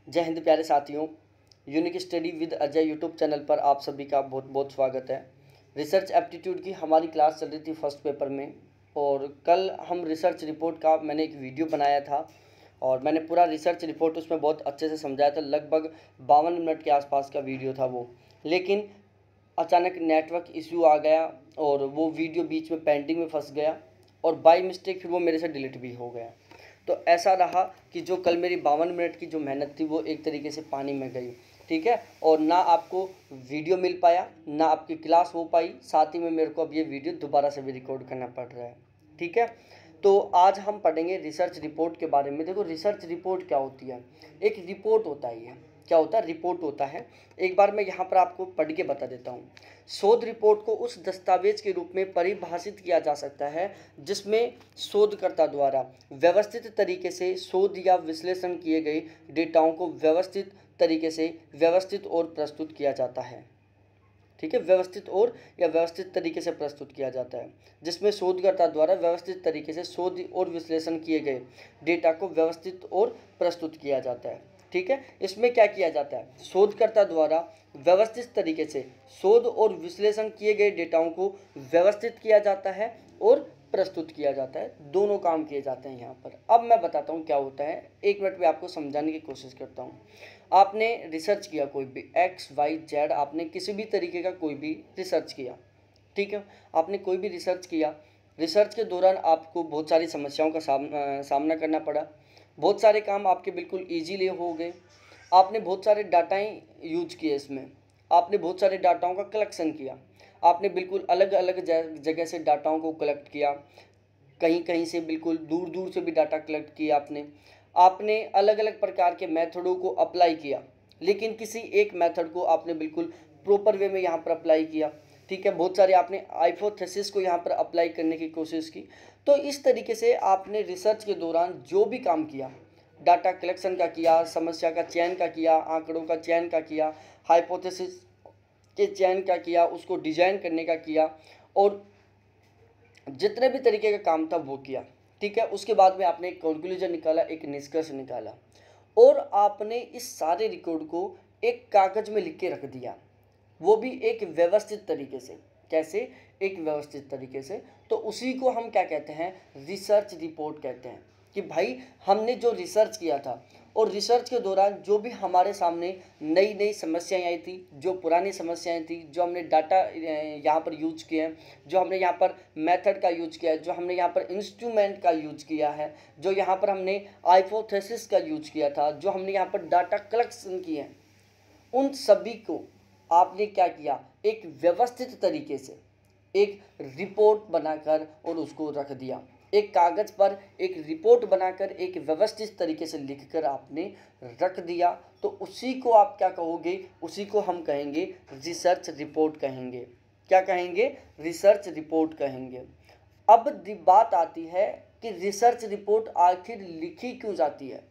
जय हिंद प्यारे साथियों। Unique study with Ajay YouTube channel पर आप सभी का बहुत बहुत स्वागत है। रिसर्च एप्टीट्यूड की हमारी क्लास चल रही थी फर्स्ट पेपर में, और कल हम रिसर्च रिपोर्ट का मैंने एक वीडियो बनाया था और मैंने पूरा रिसर्च रिपोर्ट उसमें बहुत अच्छे से समझाया था। लगभग 52 मिनट के आसपास का वीडियो था वो, लेकिन अचानक नेटवर्क इश्यू आ गया और वो वीडियो बीच में पेंडिंग में फंस गया और बाय मिस्टेक फिर वो मेरे से डिलीट भी हो गया। तो ऐसा रहा कि जो कल मेरी 52 मिनट की जो मेहनत थी वो एक तरीके से पानी में गई, ठीक है। और ना आपको वीडियो मिल पाया, ना आपकी क्लास हो पाई, साथ ही में मेरे को अब ये वीडियो दोबारा से भी रिकॉर्ड करना पड़ रहा है, ठीक है। तो आज हम पढ़ेंगे रिसर्च रिपोर्ट के बारे में। देखो, रिसर्च रिपोर्ट क्या होती है? एक रिपोर्ट होता है। ये क्या होता है? रिपोर्ट होता है। एक बार मैं यहाँ पर आपको पढ़ के बता देता हूँ। शोध रिपोर्ट को उस दस्तावेज के रूप में परिभाषित किया जा सकता है जिसमें शोधकर्ता द्वारा व्यवस्थित तरीके से शोध या विश्लेषण किए गए डेटाओं को व्यवस्थित तरीके से व्यवस्थित और प्रस्तुत किया जाता है, ठीक है। व्यवस्थित तरीके से प्रस्तुत किया जाता है, जिसमें शोधकर्ता द्वारा व्यवस्थित तरीके से शोध और विश्लेषण किए गए डेटा को व्यवस्थित और प्रस्तुत किया जाता है, ठीक है। इसमें क्या किया जाता है? शोधकर्ता द्वारा व्यवस्थित तरीके से शोध और विश्लेषण किए गए डेटाओं को व्यवस्थित किया जाता है और प्रस्तुत किया जाता है। दोनों काम किए जाते हैं यहाँ पर। अब मैं बताता हूँ क्या होता है, 1 मिनट में आपको समझाने की कोशिश करता हूँ। आपने रिसर्च किया, कोई भी XYZ, आपने किसी भी तरीके का कोई भी रिसर्च किया, ठीक है। आपने कोई भी रिसर्च किया, रिसर्च के दौरान आपको बहुत सारी समस्याओं का सामना करना पड़ा। बहुत सारे काम आपके बिल्कुल ईजीली हो गए। आपने बहुत सारे डाटाएँ यूज किए, इसमें आपने बहुत सारे डाटाओं का कलेक्शन किया। आपने बिल्कुल अलग अलग जगह से डाटाओं को कलेक्ट किया, कहीं कहीं से बिल्कुल दूर दूर से भी डाटा कलेक्ट किया आपने अलग अलग प्रकार के मेथडों को अप्लाई किया, लेकिन किसी एक मेथड को आपने बिल्कुल प्रॉपर वे में यहाँ पर अप्लाई किया, ठीक है। बहुत सारे आपने हाइपोथेसिस को यहाँ पर अप्लाई करने की कोशिश की। तो इस तरीके से आपने रिसर्च के दौरान जो भी काम किया, डाटा कलेक्शन का किया, समस्या का चयन का किया, आंकड़ों का चयन का किया, हाइपोथेसिस के चयन का किया, उसको डिजाइन करने का किया, और जितने भी तरीके का काम था वो किया, ठीक है। उसके बाद में आपने एक कंक्लूजन निकाला, एक निष्कर्ष निकाला, और आपने इस सारे रिकॉर्ड को एक कागज में लिख के रख दिया, वो भी एक व्यवस्थित तरीके से। कैसे? एक व्यवस्थित तरीके से। तो उसी को हम क्या कहते हैं? रिसर्च रिपोर्ट कहते हैं। कि भाई हमने जो रिसर्च किया था और रिसर्च के दौरान जो भी हमारे सामने नई नई समस्याएं आई थी, जो पुरानी समस्याएं थी, जो हमने डाटा यहाँ पर यूज किए हैं, जो हमने यहाँ पर मेथड का यूज किया है, जो हमने यहाँ पर इंस्ट्रूमेंट का यूज किया है, जो यहाँ पर हमने हाइपोथेसिस का यूज किया था, जो हमने यहाँ पर डाटा कलेक्शन किए हैं, उन सभी को आपने क्या किया? एक व्यवस्थित तरीके से एक रिपोर्ट बनाकर और उसको रख दिया। एक कागज पर एक रिपोर्ट बनाकर एक व्यवस्थित तरीके से लिखकर आपने रख दिया। तो उसी को आप क्या कहोगे? उसी को हम कहेंगे रिसर्च रिपोर्ट कहेंगे। क्या कहेंगे? रिसर्च रिपोर्ट कहेंगे। अब बात आती है कि रिसर्च रिपोर्ट आखिर लिखी क्यों जाती है,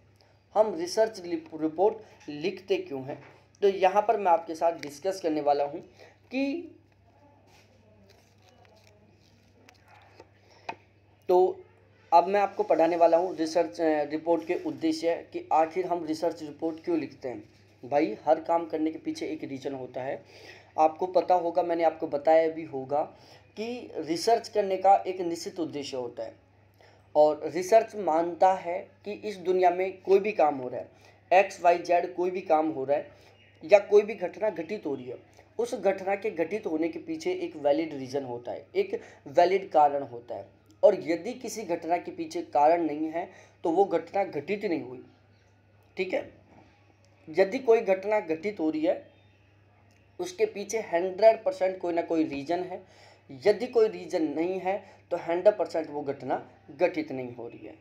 हम रिसर्च रिपोर्ट लिखते क्यों हैं? तो यहाँ पर मैं आपके साथ डिस्कस करने वाला हूँ कि तो अब मैं आपको पढ़ाने वाला हूँ रिसर्च रिपोर्ट के उद्देश्य, कि आखिर हम रिसर्च रिपोर्ट क्यों लिखते हैं। भाई, हर काम करने के पीछे एक रीज़न होता है। आपको पता होगा, मैंने आपको बताया भी होगा कि रिसर्च करने का एक निश्चित उद्देश्य होता है, और रिसर्च मानता है कि इस दुनिया में कोई भी काम हो रहा है, XYZ कोई भी काम हो रहा है या कोई भी घटना घटित हो रही है, उस घटना के घटित होने के पीछे एक वैलिड रीज़न होता है, एक वैलिड कारण होता है। और यदि किसी घटना के पीछे कारण नहीं है तो वो घटना घटित नहीं हुई, ठीक है। यदि कोई घटना घटित हो रही है, उसके पीछे 100% कोई ना कोई रीज़न है। यदि कोई रीज़न नहीं है तो 100% वो घटना घटित नहीं हो रही है।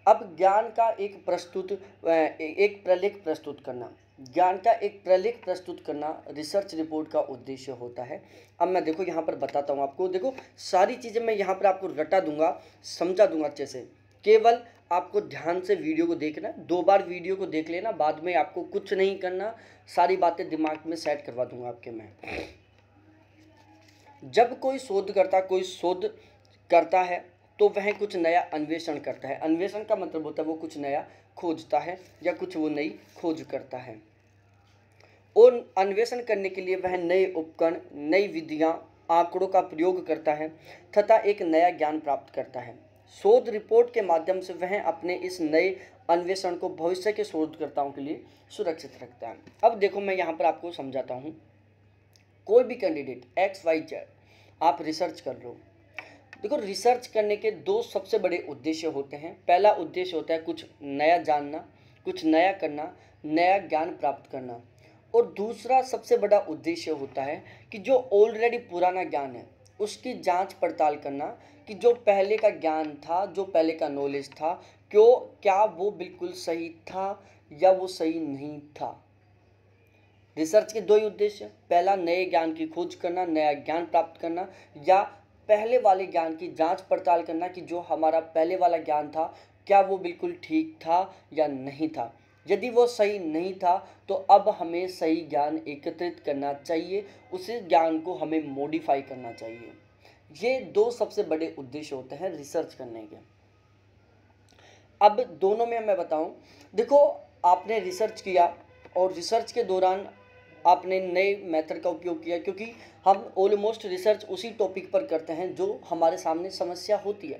अब ज्ञान का एक प्रलेख प्रस्तुत करना, ज्ञान का एक प्रलेख प्रस्तुत करना रिसर्च रिपोर्ट का उद्देश्य होता है। अब मैं देखो यहाँ पर बताता हूँ आपको। देखो, सारी चीज़ें मैं यहाँ पर आपको रटा दूंगा, समझा दूंगा अच्छे से। केवल आपको ध्यान से वीडियो को देखना, 2 बार वीडियो को देख लेना, बाद में आपको कुछ नहीं करना, सारी बातें दिमाग में सेट करवा दूंगा आपके मैं। जब कोई शोध करता है तो वह कुछ नया अन्वेषण करता है। अन्वेषण का मतलब होता है वो कुछ नया खोजता है या कुछ वो नई खोज करता है। और अन्वेषण करने के लिए वह नए उपकरण, नई विधियां, आंकड़ों का प्रयोग करता है तथा एक नया ज्ञान प्राप्त करता है। शोध रिपोर्ट के माध्यम से वह अपने इस नए अन्वेषण को भविष्य के शोधकर्ताओं के लिए सुरक्षित रखता है। अब देखो मैं यहाँ पर आपको समझाता हूँ। कोई भी कैंडिडेट XYZ आप रिसर्च कर लो। देखो रिसर्च करने के दो सबसे बड़े उद्देश्य होते हैं। पहला उद्देश्य होता है कुछ नया जानना, कुछ नया करना, नया ज्ञान प्राप्त करना। और दूसरा सबसे बड़ा उद्देश्य होता है कि जो ऑलरेडी पुराना ज्ञान है उसकी जांच पड़ताल करना कि जो पहले का ज्ञान था, जो पहले का नॉलेज था, क्या वो बिल्कुल सही था या वो सही नहीं था। रिसर्च के दो ही उद्देश्य, पहला नए ज्ञान की खोज करना, नया ज्ञान प्राप्त करना, या पहले वाले ज्ञान की जांच पड़ताल करना कि जो हमारा पहले वाला ज्ञान था क्या वो बिल्कुल ठीक था या नहीं था। यदि वो सही नहीं था तो अब हमें सही ज्ञान एकत्रित करना चाहिए, उसी ज्ञान को हमें मॉडिफाई करना चाहिए। ये दो सबसे बड़े उद्देश्य होते हैं रिसर्च करने के। अब दोनों में मैं बताऊं, देखो आपने रिसर्च किया और रिसर्च के दौरान आपने नए मेथड का उपयोग किया, क्योंकि हम ऑलमोस्ट रिसर्च उसी टॉपिक पर करते हैं जो हमारे सामने समस्या होती है।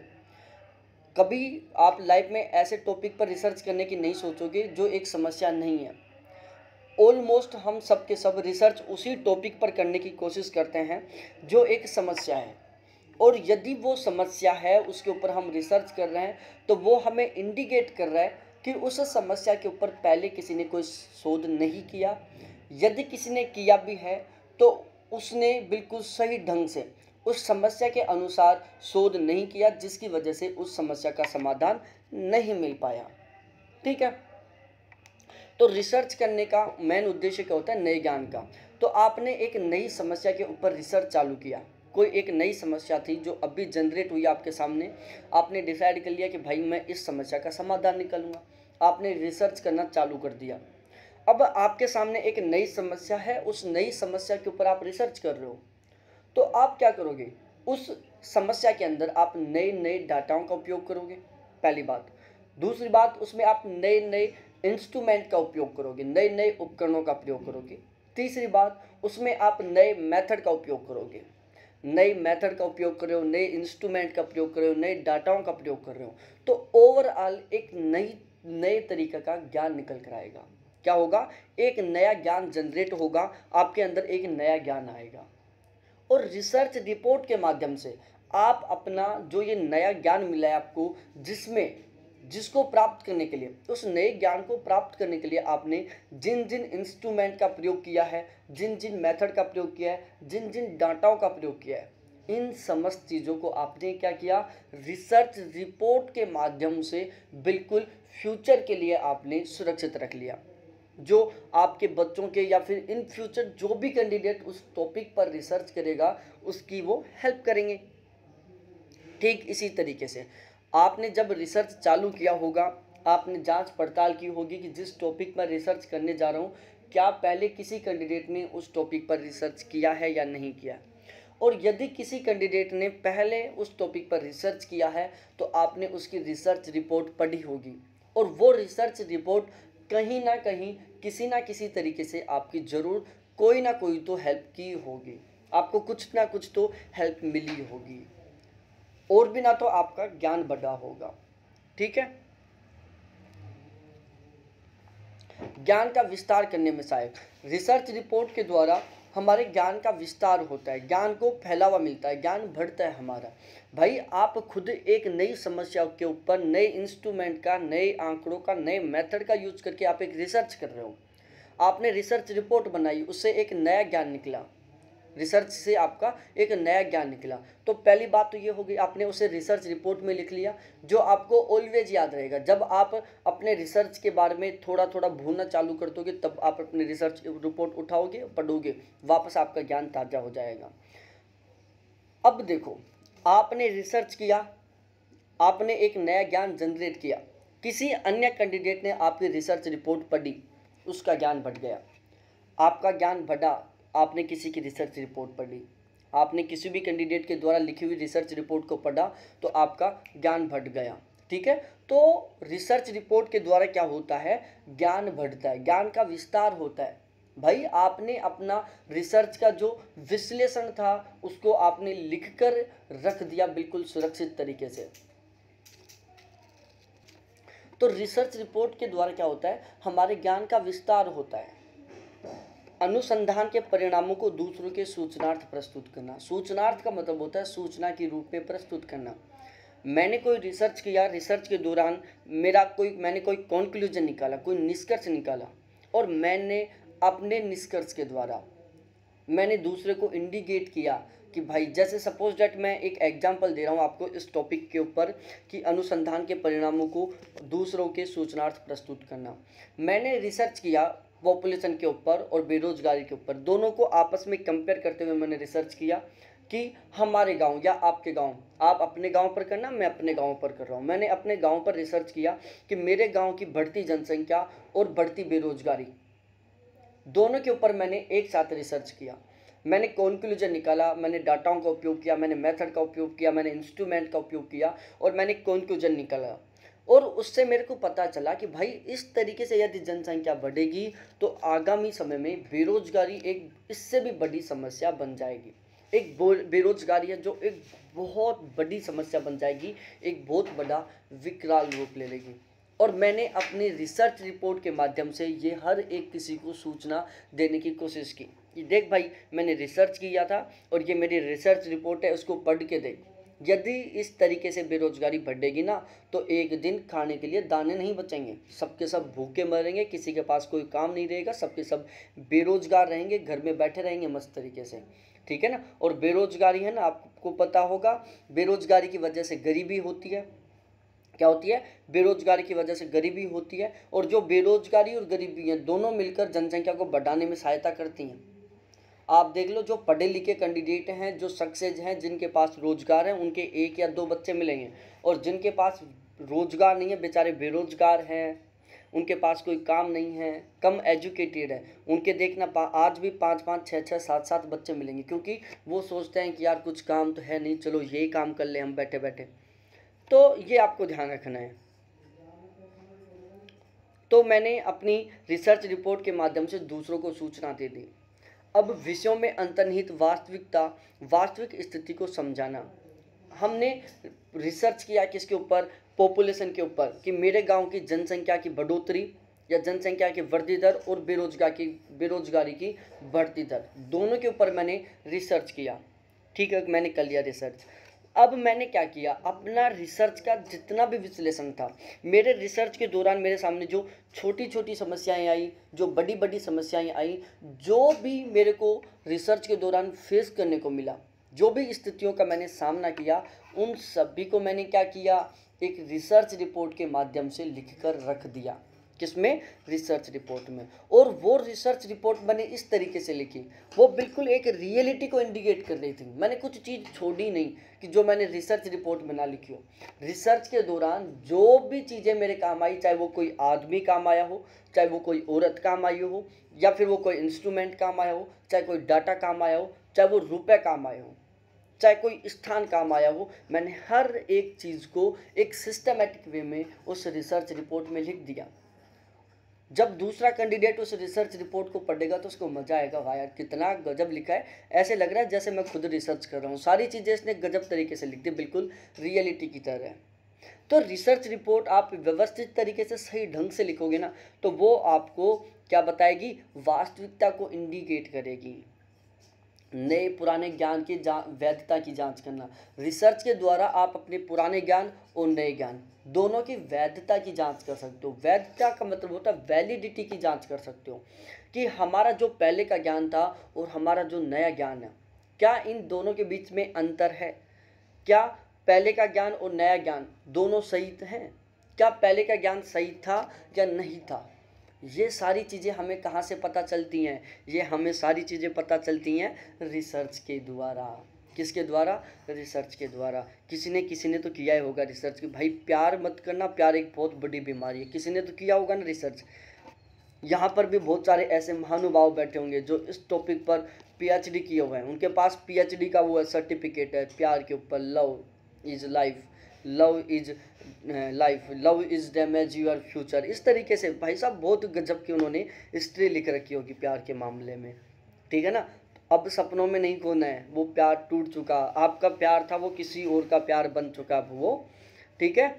कभी आप लाइफ में ऐसे टॉपिक पर रिसर्च करने की नहीं सोचोगे जो एक समस्या नहीं है। ऑलमोस्ट हम सब के सब रिसर्च उसी टॉपिक पर करने की कोशिश करते हैं जो एक समस्या है, और यदि वो समस्या है उसके ऊपर हम रिसर्च कर रहे हैं तो वो हमें इंडिकेट कर रहा है कि उस समस्या के ऊपर पहले किसी ने कोई शोध नहीं किया। यदि किसी ने किया भी है तो उसने बिल्कुल सही ढंग से उस समस्या के अनुसार शोध नहीं किया, जिसकी वजह से उस समस्या का समाधान नहीं मिल पाया। ठीक है, तो रिसर्च करने का मेन उद्देश्य क्या होता है? नए ज्ञान का। तो आपने एक नई समस्या के ऊपर रिसर्च चालू किया, कोई एक नई समस्या थी जो अभी जनरेट हुई आपके सामने, आपने डिसाइड कर लिया कि भाई मैं इस समस्या का समाधान निकालूंगा, आपने रिसर्च करना चालू कर दिया। अब आपके सामने एक नई समस्या है, उस नई समस्या के ऊपर आप रिसर्च कर रहे हो, तो आप क्या करोगे? उस समस्या के अंदर आप नए नए डाटाओं का उपयोग करोगे, पहली बात। दूसरी बात, उसमें आप नए नए इंस्ट्रूमेंट का उपयोग करोगे, नए नए उपकरणों का प्रयोग करोगे। तीसरी बात, उसमें आप नए मेथड का उपयोग करोगे, नए मेथड का उपयोग कर रहे हो, नए इंस्ट्रूमेंट का प्रयोग कर रहे हो, नए डाटाओं का प्रयोग कर रहे हो, तो ओवरऑल एक नए तरीके का ज्ञान निकल कर आएगा। क्या होगा? एक नया ज्ञान जनरेट होगा, आपके अंदर एक नया ज्ञान आएगा। और रिसर्च रिपोर्ट के माध्यम से आप अपना जो ये नया ज्ञान मिला है आपको, जिसको प्राप्त करने के लिए, उस नए ज्ञान को प्राप्त करने के लिए आपने जिन जिन इंस्ट्रूमेंट का प्रयोग किया है, जिन जिन मेथड का प्रयोग किया है, जिन जिन डाटाओं का प्रयोग किया है, इन समस्त चीज़ों को आपने क्या किया? रिसर्च रिपोर्ट के माध्यम से बिल्कुल फ्यूचर के लिए आपने सुरक्षित रख लिया, जो आपके बच्चों के या फिर इन फ्यूचर जो भी कैंडिडेट उस टॉपिक पर रिसर्च करेगा उसकी वो हेल्प करेंगे। ठीक इसी तरीके से आपने जब रिसर्च चालू किया होगा, आपने जांच पड़ताल की होगी कि जिस टॉपिक पर रिसर्च करने जा रहा हूँ क्या पहले किसी कैंडिडेट ने उस टॉपिक पर रिसर्च किया है या नहीं किया। और यदि किसी कैंडिडेट ने पहले उस टॉपिक पर रिसर्च किया है तो आपने उसकी रिसर्च रिपोर्ट पढ़ी होगी, और वो रिसर्च रिपोर्ट कहीं ना कहीं किसी ना किसी तरीके से आपकी ज़रूर कोई ना कोई तो हेल्प की होगी, आपको कुछ ना कुछ तो हेल्प मिली होगी, और भी ना तो आपका ज्ञान बढ़ा होगा। ठीक है, ज्ञान का विस्तार करने में सहायक, रिसर्च रिपोर्ट के द्वारा हमारे ज्ञान का विस्तार होता है, ज्ञान को फैलावा मिलता है, ज्ञान बढ़ता है हमारा। भाई आप खुद एक नई समस्या के ऊपर नए इंस्ट्रूमेंट का, नए आंकड़ों का, नए मेथड का यूज करके आप एक रिसर्च कर रहे हो, आपने रिसर्च रिपोर्ट बनाई, उससे एक नया ज्ञान निकला, रिसर्च से आपका एक नया ज्ञान निकला। तो पहली बात तो ये होगी आपने उसे रिसर्च रिपोर्ट में लिख लिया, जो आपको ऑलवेज याद रहेगा। जब आप अपने रिसर्च के बारे में थोड़ा थोड़ा भूलना चालू कर दोगे तब आप अपने रिसर्च रिपोर्ट उठाओगे, पढ़ोगे, वापस आपका ज्ञान ताज़ा हो जाएगा। अब देखो, आपने रिसर्च किया, आपने एक नया ज्ञान जनरेट किया, किसी अन्य कैंडिडेट ने आपकी रिसर्च रिपोर्ट पढ़ी, उसका ज्ञान बढ़ गया, आपका ज्ञान बढ़ा, आपने किसी की रिसर्च रिपोर्ट पढ़ी, आपने किसी भी कैंडिडेट के द्वारा लिखी हुई रिसर्च रिपोर्ट को पढ़ा तो आपका ज्ञान बढ़ गया। ठीक है, तो रिसर्च रिपोर्ट के द्वारा क्या होता है, ज्ञान बढ़ता है, ज्ञान का विस्तार होता है। भाई आपने अपना रिसर्च का जो विश्लेषण था उसको आपने लिखकर रख दिया बिल्कुल सुरक्षित तरीके से। तो रिसर्च रिपोर्ट के द्वारा क्या होता है, हमारे ज्ञान का विस्तार होता है। अनुसंधान के परिणामों को दूसरों के सूचनार्थ प्रस्तुत करना। सूचनार्थ का मतलब होता है सूचना के रूप में प्रस्तुत करना। मैंने कोई रिसर्च किया, रिसर्च के दौरान मैंने कोई कॉन्क्लूजन निकाला, कोई निष्कर्ष निकाला, और मैंने अपने निष्कर्ष के द्वारा मैंने दूसरे को इंडिकेट किया कि भाई, जैसे सपोज डेट मैं एक एग्जांपल दे रहा हूँ आपको इस टॉपिक के ऊपर कि अनुसंधान के परिणामों को दूसरों के सूचनार्थ प्रस्तुत करना। मैंने रिसर्च किया पॉपुलेशन के ऊपर और बेरोजगारी के ऊपर, दोनों को आपस में कंपेयर करते हुए मैंने रिसर्च किया कि हमारे गांव या आपके गांव, आप अपने गांव पर करना, मैं अपने गांव पर कर रहा हूं। मैंने अपने गांव पर रिसर्च किया कि मेरे गांव की बढ़ती जनसंख्या और बढ़ती बेरोजगारी, दोनों के ऊपर मैंने एक साथ रिसर्च किया। मैंने कंक्लूजन निकाला, मैंने डाटाओं का उपयोग किया, मैंने मेथड का उपयोग किया, मैंने इंस्ट्रूमेंट का उपयोग किया और मैंने कंक्लूजन निकाला। और उससे मेरे को पता चला कि भाई इस तरीके से यदि जनसंख्या बढ़ेगी तो आगामी समय में बेरोजगारी एक इससे भी बड़ी समस्या बन जाएगी। एक बेरोजगारी है जो एक बहुत बड़ी समस्या बन जाएगी, एक बहुत बड़ा विकराल रूप ले लेगी। और मैंने अपनी रिसर्च रिपोर्ट के माध्यम से ये हर एक किसी को सूचना देने की कोशिश की कि देख भाई, मैंने रिसर्च किया था और ये मेरी रिसर्च रिपोर्ट है, उसको पढ़ के देख। यदि इस तरीके से बेरोजगारी बढ़ेगी ना तो एक दिन खाने के लिए दाने नहीं बचेंगे, सबके सब भूखे मरेंगे, किसी के पास कोई काम नहीं रहेगा, सबके सब बेरोजगार रहेंगे, घर में बैठे रहेंगे मस्त तरीके से। ठीक है ना। और बेरोजगारी है ना, आपको पता होगा, बेरोजगारी की वजह से गरीबी होती है। क्या होती है, बेरोजगारी की वजह से गरीबी होती है। और जो बेरोजगारी और गरीबी है दोनों मिलकर जनसंख्या को बढ़ाने में सहायता करती हैं। आप देख लो, जो पढ़े लिखे कैंडिडेट हैं, जो सक्सेस हैं, जिनके पास रोजगार है, उनके 1 या 2 बच्चे मिलेंगे। और जिनके पास रोजगार नहीं है, बेचारे बेरोजगार हैं, उनके पास कोई काम नहीं है, कम एजुकेटेड है, उनके देखना आज भी 5-5, 6-6, 7-7 बच्चे मिलेंगे, क्योंकि वो सोचते हैं कि यार कुछ काम तो है नहीं, चलो यही काम कर ले हम बैठे बैठे। तो ये आपको ध्यान रखना है। तो मैंने अपनी रिसर्च रिपोर्ट के माध्यम से दूसरों को सूचना दे दी। अब विषयों में अंतर्निहित वास्तविक स्थिति को समझाना। हमने रिसर्च किया किसके ऊपर, पॉपुलेशन के ऊपर, कि मेरे गांव की जनसंख्या की बढ़ोतरी या जनसंख्या की वृद्धि दर और बेरोजगारी की बढ़ती दर, दोनों के ऊपर मैंने रिसर्च किया। ठीक है, मैंने कर लिया रिसर्च। अब मैंने क्या किया, अपना रिसर्च का जितना भी विश्लेषण था, मेरे रिसर्च के दौरान मेरे सामने जो छोटी छोटी समस्याएं आई, जो बड़ी बड़ी समस्याएं आई, जो भी मेरे को रिसर्च के दौरान फेस करने को मिला, जो भी स्थितियों का मैंने सामना किया, उन सभी को मैंने क्या किया, एक रिसर्च रिपोर्ट के माध्यम से लिखकर रख दिया। किसमें, रिसर्च रिपोर्ट में। और वो रिसर्च रिपोर्ट मैंने इस तरीके से लिखी, वो बिल्कुल एक रियलिटी को इंडिकेट कर रही थी। मैंने कुछ चीज़ छोड़ी नहीं कि जो मैंने रिसर्च रिपोर्ट में ना लिखी हो। रिसर्च के दौरान जो भी चीज़ें मेरे काम आई, चाहे वो कोई आदमी काम आया हो, चाहे वो कोई औरत काम आई हो, या फिर वो कोई इंस्ट्रूमेंट काम आया हो, चाहे कोई डाटा काम आया हो, चाहे वो रुपये काम आए हो, चाहे कोई स्थान काम आया हो, मैंने हर एक चीज़ को एक सिस्टमेटिक वे में उस रिसर्च रिपोर्ट में लिख दिया। जब दूसरा कैंडिडेट उस रिसर्च रिपोर्ट को पढ़ेगा तो उसको मजा आएगा, वाह यार कितना गजब लिखा है, ऐसे लग रहा है जैसे मैं खुद रिसर्च कर रहा हूँ, सारी चीज़ें इसने गजब तरीके से लिख दी, बिल्कुल रियलिटी की तरह। तो रिसर्च रिपोर्ट आप व्यवस्थित तरीके से सही ढंग से लिखोगे ना तो वो आपको क्या बताएगी, वास्तविकता को इंडिकेट करेगी। नए पुराने ज्ञान की वैधता की जांच करना। रिसर्च के द्वारा आप अपने पुराने ज्ञान और नए ज्ञान दोनों की वैधता की जांच कर सकते हो। वैधता का मतलब होता है वैलिडिटी की जांच कर सकते हो कि हमारा जो पहले का ज्ञान था और हमारा जो नया ज्ञान है, क्या इन दोनों के बीच में अंतर है, क्या पहले का ज्ञान और नया ज्ञान दोनों सही हैं, क्या पहले का ज्ञान सही था या नहीं था। ये सारी चीज़ें हमें कहाँ से पता चलती हैं, ये हमें सारी चीज़ें पता चलती हैं रिसर्च के द्वारा। किसके द्वारा, रिसर्च के द्वारा। किसी ने तो किया ही होगा रिसर्च कि भाई प्यार मत करना, प्यार एक बहुत बड़ी बीमारी है, किसी ने तो किया होगा ना रिसर्च। यहाँ पर भी बहुत सारे ऐसे महानुभाव बैठे होंगे जो इस टॉपिक पर PhD किए हुए हैं, उनके पास PhD का वो सर्टिफिकेट है प्यार के ऊपर, love is life, love is life, love is damage your future, इस तरीके से भाई साहब बहुत गजब की उन्होंने हिस्ट्री लिख रखी होगी प्यार के मामले में, ठीक है ना। अब सपनों में नहीं खोना है, वो प्यार टूट चुका, आपका प्यार था वो किसी और का प्यार बन चुका अब वो, ठीक है।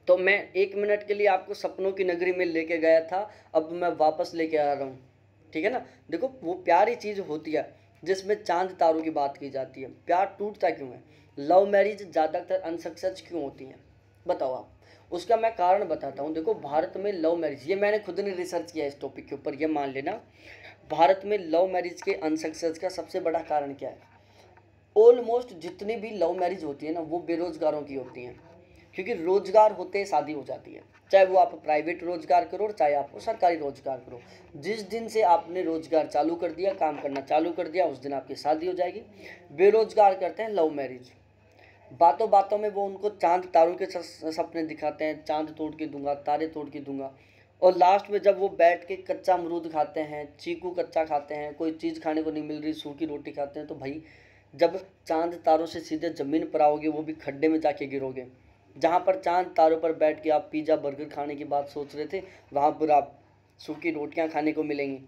तो मैं 1 मिनट के लिए आपको सपनों की नगरी में लेके गया था, अब मैं वापस लेके आ रहा हूँ, ठीक है ना। देखो वो प्यारी चीज़ होती है जिसमें चांद तारों की बात की जाती है। प्यार टूटता क्यों है, लव मैरिज ज़्यादातर अनसक्सेस क्यों होती हैं, बताओ आप, उसका मैं कारण बताता हूँ। देखो भारत में लव मैरिज, ये मैंने खुद ने रिसर्च किया इस टॉपिक के ऊपर, ये मान लेना, भारत में लव मैरिज के अनसक्सेस का सबसे बड़ा कारण क्या है। ऑलमोस्ट जितनी भी लव मैरिज होती है ना वो बेरोजगारों की होती हैं, क्योंकि रोजगार होते ही शादी हो जाती है, चाहे वो आप प्राइवेट रोजगार करो और चाहे आप सरकारी रोजगार करो। जिस दिन से आपने रोजगार चालू कर दिया, काम करना चालू कर दिया, उस दिन आपकी शादी हो जाएगी। बेरोजगार करते हैं लव मैरिज, बातों बातों में वो उनको चांद तारों के सपने दिखाते हैं, चांद तोड़ के दूंगा, तारे तोड़ के दूंगा, और लास्ट में जब वो बैठ के कच्चा अमरूद खाते हैं, चीकू कच्चा खाते हैं, कोई चीज़ खाने को नहीं मिल रही, सूखी रोटी खाते हैं, तो भाई जब चांद तारों से सीधे ज़मीन पर आओगे वो भी खड्डे में जाके गिरोगे। जहाँ पर चांद तारों पर बैठ के आप पिज़्ज़ा बर्गर खाने की बात सोच रहे थे, वहाँ पर आप सूखी रोटियाँ खाने को मिलेंगी,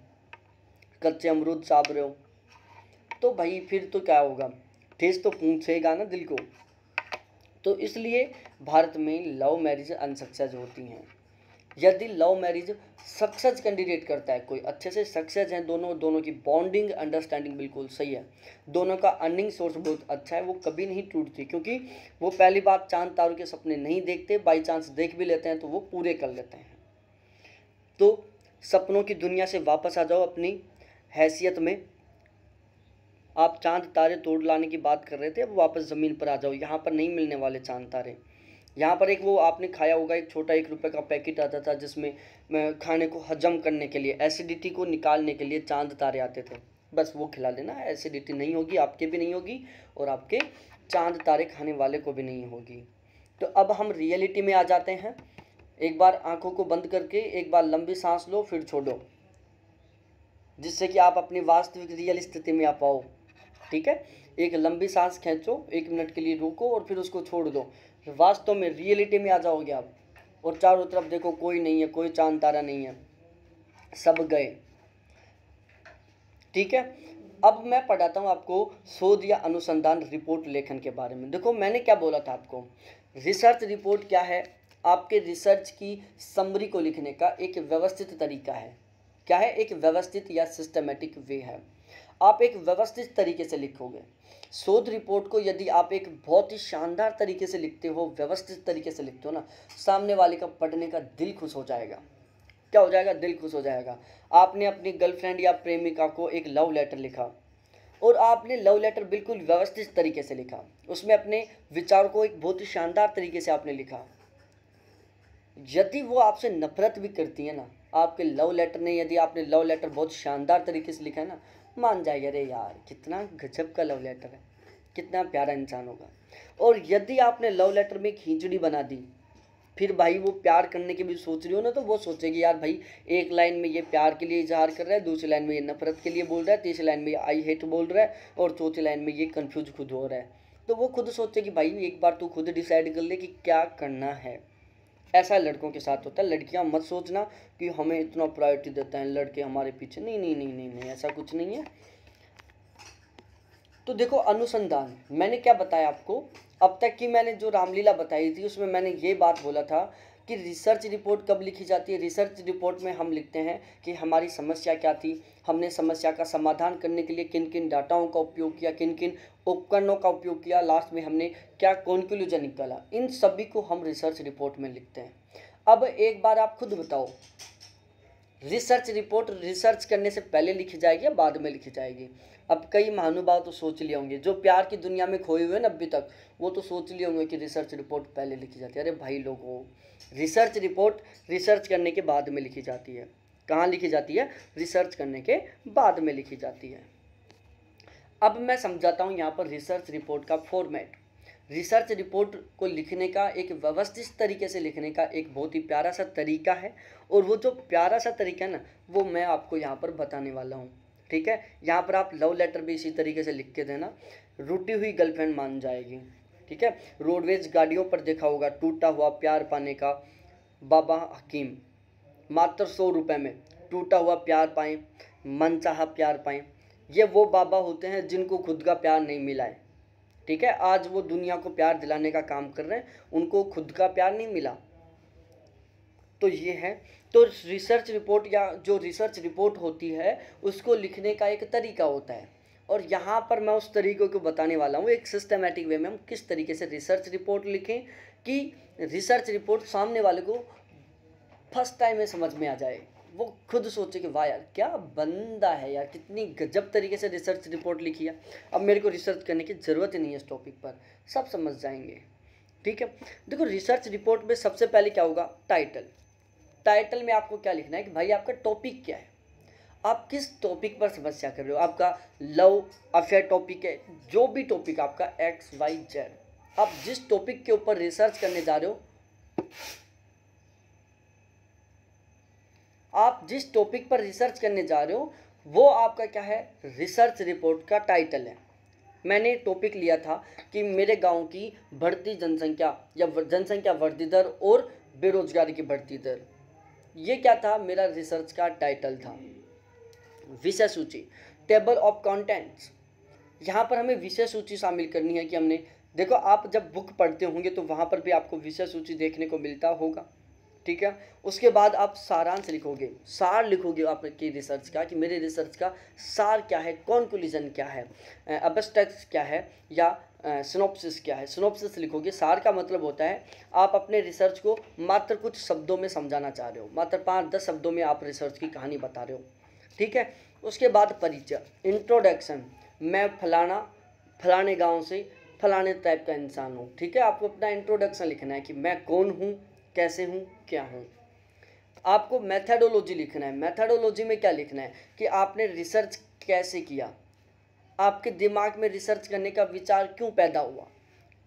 कच्चे अमरूद चाप रहे हो, तो भाई फिर तो क्या होगा, ठेस तो पूछेगा ना दिल को। तो इसलिए भारत में लव मैरिज अनसक्सेस होती हैं। यदि लव मैरिज सक्सेस कैंडिडेट करता है, कोई अच्छे से सक्सेस हैं, दोनों की बॉन्डिंग अंडरस्टैंडिंग बिल्कुल सही है, दोनों का अर्निंग सोर्स बहुत अच्छा है, वो कभी नहीं टूटती, क्योंकि वो पहली बात चांद तारों के सपने नहीं देखते, बाई चांस देख भी लेते हैं तो वो पूरे कर लेते हैं। तो सपनों की दुनिया से वापस आ जाओ अपनी हैसियत में, आप चांद तारे तोड़ लाने की बात कर रहे थे, अब वापस ज़मीन पर आ जाओ, यहाँ पर नहीं मिलने वाले चांद तारे। यहाँ पर एक वो आपने खाया होगा, एक छोटा 1 रुपये का पैकेट आता था जिसमें खाने को हजम करने के लिए, एसिडिटी को निकालने के लिए चांद तारे आते थे, बस वो खिला लेना, एसिडिटी नहीं होगी, आपके भी नहीं होगी और आपके चांद तारे खाने वाले को भी नहीं होगी। तो अब हम रियलिटी में आ जाते हैं। एक बार आंखों को बंद करके एक बार लंबी सांस लो, फिर छोड़ो, जिससे कि आप अपनी वास्तविक रियल स्थिति में आ पाओ, ठीक है। एक लंबी सांस खींचो, 1 मिनट के लिए रुको और फिर उसको छोड़ दो, वास्तव में रियलिटी में आ जाओगे आप, और चारों तरफ देखो कोई नहीं है, कोई चांद तारा नहीं है, सब गए, ठीक है। अब मैं पढ़ाता हूँ आपको शोध या अनुसंधान रिपोर्ट लेखन के बारे में। देखो मैंने क्या बोला था आपको, रिसर्च रिपोर्ट क्या है, आपके रिसर्च की समरी को लिखने का एक व्यवस्थित तरीका है। क्या है, एक व्यवस्थित या सिस्टमेटिक वे है, आप एक व्यवस्थित तरीके से लिखोगे। शोध रिपोर्ट को यदि आप एक बहुत ही शानदार तरीके से लिखते हो, व्यवस्थित तरीके से लिखते हो ना, सामने वाले का पढ़ने का दिल खुश हो जाएगा। क्या हो जाएगा, दिल खुश हो जाएगा। आपने अपनी गर्लफ्रेंड या प्रेमिका को एक लव लेटर लिखा और आपने लव लेटर बिल्कुल व्यवस्थित तरीके से लिखा, उसमें अपने विचार को एक बहुत ही शानदार तरीके से आपने लिखा। यदि वो आपसे नफरत भी करती है ना, आपके लव लेटर ने, यदि आपने लव लेटर बहुत शानदार तरीके से लिखा है ना, मान जाएगा, अरे यार कितना गजब का लव लेटर है, कितना प्यारा इंसान होगा। और यदि आपने लव लेटर में खींचड़ी बना दी, फिर भाई वो प्यार करने की भी सोच रही हो ना, तो वो सोचेगी यार भाई एक लाइन में ये प्यार के लिए इजहार कर रहा है, दूसरी लाइन में ये नफरत के लिए बोल रहा है, तीसरी लाइन में ये आई हेट बोल रहा है, और चौथी लाइन में ये कन्फ्यूज खुद हो रहा है। तो वो खुद सोचेगी भाई एक बार तू खुद डिसाइड कर ले कि क्या करना है। ऐसा लड़कों के साथ होता है, लड़कियां मत सोचना कि हमें इतना प्रायोरिटी देता है लड़के हमारे पीछे, नहीं नहीं नहीं नहीं नहीं, ऐसा कुछ नहीं है। तो देखो अनुसंधान, मैंने क्या बताया आपको, अब तक की मैंने जो रामलीला बताई थी उसमें मैंने ये बात बोला था कि रिसर्च रिपोर्ट कब लिखी जाती है। रिसर्च रिपोर्ट में हम लिखते हैं कि हमारी समस्या क्या थी, हमने समस्या का समाधान करने के लिए किन किन डाटाओं का उपयोग किया, किन किन उपकरणों का उपयोग किया, लास्ट में हमने क्या कंक्लूजन निकाला, इन सभी को हम रिसर्च रिपोर्ट में लिखते हैं। अब एक बार आप खुद बताओ, रिसर्च रिपोर्ट रिसर्च करने से पहले लिखी जाएगी या बाद में लिखी जाएगी। अब कई महानुभाव तो सोच लिए होंगे, जो प्यार की दुनिया में खोए हुए ना अभी तक, वो तो सोच लिए होंगे कि रिसर्च रिपोर्ट पहले लिखी जाती है। अरे भाई लोगों, रिसर्च रिपोर्ट रिसर्च करने के बाद में लिखी जाती है। कहाँ लिखी जाती है, रिसर्च करने के बाद में लिखी जाती है। अब मैं समझाता हूँ यहाँ पर रिसर्च रिपोर्ट का फॉर्मेट। रिसर्च रिपोर्ट को लिखने का एक व्यवस्थित तरीके से लिखने का एक बहुत ही प्यारा सा तरीका है, और वो जो प्यारा सा तरीका है ना, वो मैं आपको यहाँ पर बताने वाला हूँ। ठीक है, यहाँ पर आप लव लेटर भी इसी तरीके से लिख के देना, रूठी हुई गर्लफ्रेंड मान जाएगी। ठीक है, रोडवेज गाड़ियों पर देखा होगा टूटा हुआ प्यार पाने का बाबा हकीम, मात्र 100 रुपये में टूटा हुआ प्यार पाएँ, मनचाहा प्यार पाएँ। ये वो बाबा होते हैं जिनको खुद का प्यार नहीं मिला है। ठीक है, आज वो दुनिया को प्यार दिलाने का काम कर रहे हैं, उनको खुद का प्यार नहीं मिला। तो ये है, तो रिसर्च रिपोर्ट या जो रिसर्च रिपोर्ट होती है उसको लिखने का एक तरीका होता है, और यहाँ पर मैं उस तरीके को बताने वाला हूँ एक सिस्टमेटिक वे में हम किस तरीके से रिसर्च रिपोर्ट लिखें कि रिसर्च रिपोर्ट सामने वाले को फर्स्ट टाइम में समझ में आ जाए, वो खुद सोचे कि वाह यार क्या बंदा है यार, कितनी गजब तरीके से रिसर्च रिपोर्ट लिखी है, अब मेरे को रिसर्च करने की ज़रूरत ही नहीं है इस टॉपिक पर, सब समझ जाएंगे। ठीक है, देखो रिसर्च रिपोर्ट में सबसे पहले क्या होगा, टाइटल। टाइटल में आपको क्या लिखना है कि भाई आपका टॉपिक क्या है, आप किस टॉपिक पर समस्या कर रहे हो। आपका लव अफेयर टॉपिक है, जो भी टॉपिक आपका XYZ, आप जिस टॉपिक के ऊपर रिसर्च करने जा रहे हो, आप जिस टॉपिक पर रिसर्च करने जा रहे हो वो आपका क्या है, रिसर्च रिपोर्ट का टाइटल है। मैंने टॉपिक लिया था कि मेरे गांव की बढ़ती जनसंख्या या जनसंख्या वृद्धि दर और बेरोजगारी की बढ़ती दर, ये क्या था, मेरा रिसर्च का टाइटल था। विषय सूची, टेबल ऑफ कंटेंट्स, यहाँ पर हमें विषय सूची शामिल करनी है कि हमने, देखो आप जब बुक पढ़ते होंगे तो वहाँ पर भी आपको विषय सूची देखने को मिलता होगा। ठीक है, उसके बाद आप सारांश लिखोगे, सार लिखोगे आपकी रिसर्च का कि मेरे रिसर्च का सार क्या है, कंक्लूजन क्या है, एब्स्ट्रैक्ट क्या है, या सिनॉप्सिस क्या है। सिनॉप्सिस लिखोगे, सार का मतलब होता है आप अपने रिसर्च को मात्र कुछ शब्दों में समझाना चाह रहे हो, मात्र 5-10 शब्दों में आप रिसर्च की कहानी बता रहे हो। ठीक है, उसके बाद परिचय, इंट्रोडक्शन, मैं फलाने गाँव से फलाने टाइप का इंसान हूँ। ठीक है, आपको अपना इंट्रोडक्शन लिखना है कि मैं कौन हूँ, कैसे हूँ, क्या हूँ। आपको मेथडोलॉजी लिखना है, मेथडोलॉजी में क्या लिखना है कि आपने रिसर्च कैसे किया, आपके दिमाग में रिसर्च करने का विचार क्यों पैदा हुआ,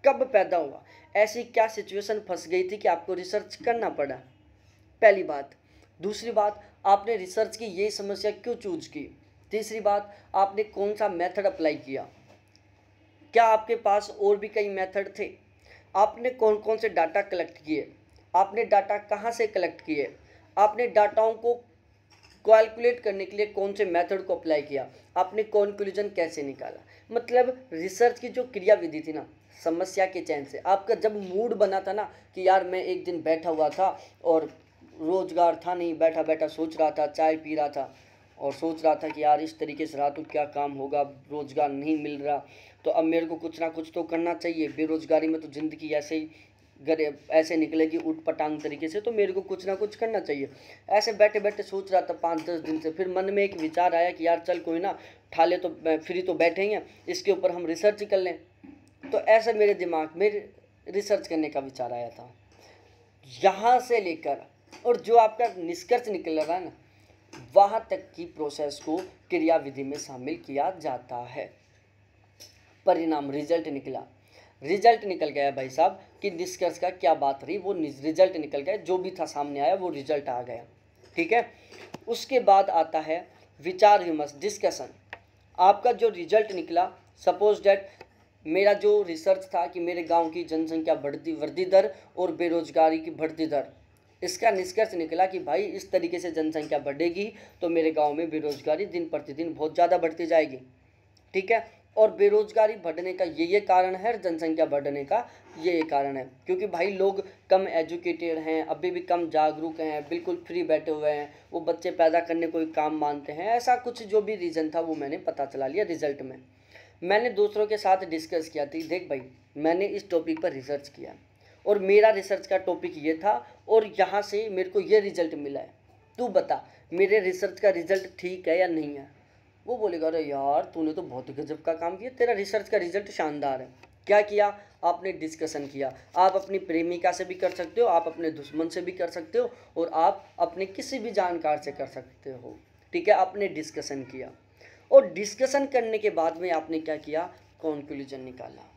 कब पैदा हुआ, ऐसी क्या सिचुएशन फंस गई थी कि आपको रिसर्च करना पड़ा, पहली बात। दूसरी बात, आपने रिसर्च की ये समस्या क्यों चूज की। तीसरी बात, आपने कौन सा मेथड अप्लाई किया, क्या आपके पास और भी कई मेथड थे, आपने कौन कौन से डाटा कलेक्ट किए, आपने डाटा कहाँ से कलेक्ट किए, आपने डाटाओं को कैलकुलेट करने के लिए कौन से मेथड को अप्लाई किया, आपने कंक्लूजन कैसे निकाला। मतलब रिसर्च की जो क्रियाविधि थी ना, समस्या के चयन से, आपका जब मूड बना था ना कि यार मैं एक दिन बैठा हुआ था और रोजगार था नहीं, बैठा बैठा सोच रहा था, चाय पी रहा था और सोच रहा था कि यार इस तरीके से रहा तो क्या काम होगा, रोजगार नहीं मिल रहा, तो अब मेरे को कुछ ना कुछ तो करना चाहिए, बेरोजगारी में तो ज़िंदगी ऐसे ही ऐसे निकलेगी उठ पटांग तरीके से, तो मेरे को कुछ ना कुछ करना चाहिए। ऐसे बैठे बैठे सोच रहा था 5-10 दिन से, फिर मन में एक विचार आया कि यार चल कोई ना, ठाले तो फ्री तो बैठे ही हैं, इसके ऊपर हम रिसर्च कर लें। तो ऐसा मेरे दिमाग में रिसर्च करने का विचार आया था। यहाँ से लेकर और जो आपका निष्कर्ष निकल रहा है ना, वहाँ तक की प्रोसेस को क्रियाविधि में शामिल किया जाता है। परिणाम, रिजल्ट निकला, रिजल्ट निकल गया भाई साहब कि निष्कर्ष का क्या बात रही, वो रिजल्ट निकल गया, जो भी था सामने आया वो रिजल्ट आ गया। ठीक है, उसके बाद आता है विचार विमर्श, डिस्कशन। आपका जो रिजल्ट निकला, सपोज डैट मेरा जो रिसर्च था कि मेरे गांव की जनसंख्या वृद्धि दर और बेरोजगारी की बढ़ती दर, इसका निष्कर्ष निकला कि भाई इस तरीके से जनसंख्या बढ़ेगी तो मेरे गांव में बेरोजगारी दिन प्रतिदिन बहुत ज़्यादा बढ़ती जाएगी। ठीक है, और बेरोजगारी बढ़ने का ये कारण है, जनसंख्या बढ़ने का ये कारण है क्योंकि भाई लोग कम एजुकेटेड हैं, अभी भी कम जागरूक हैं, बिल्कुल फ्री बैठे हुए हैं, वो बच्चे पैदा करने को काम मानते हैं। ऐसा कुछ जो भी रीज़न था वो मैंने पता चला लिया रिजल्ट में। मैंने दूसरों के साथ डिस्कस किया थी, देख भाई मैंने इस टॉपिक पर रिसर्च किया और मेरा रिसर्च का टॉपिक ये था और यहाँ से मेरे को ये रिजल्ट मिला है, तू बता मेरे रिसर्च का रिजल्ट ठीक है या नहीं है। वो बोलेगा अरे यार तूने तो बहुत गजब का काम किया, तेरा रिसर्च का रिजल्ट शानदार है। क्या किया आपने, डिस्कशन किया। आप अपनी प्रेमिका से भी कर सकते हो, आप अपने दुश्मन से भी कर सकते हो और आप अपने किसी भी जानकार से कर सकते हो। ठीक है, आपने डिस्कशन किया और डिस्कशन करने के बाद में आपने क्या किया, कंक्लूजन निकाला।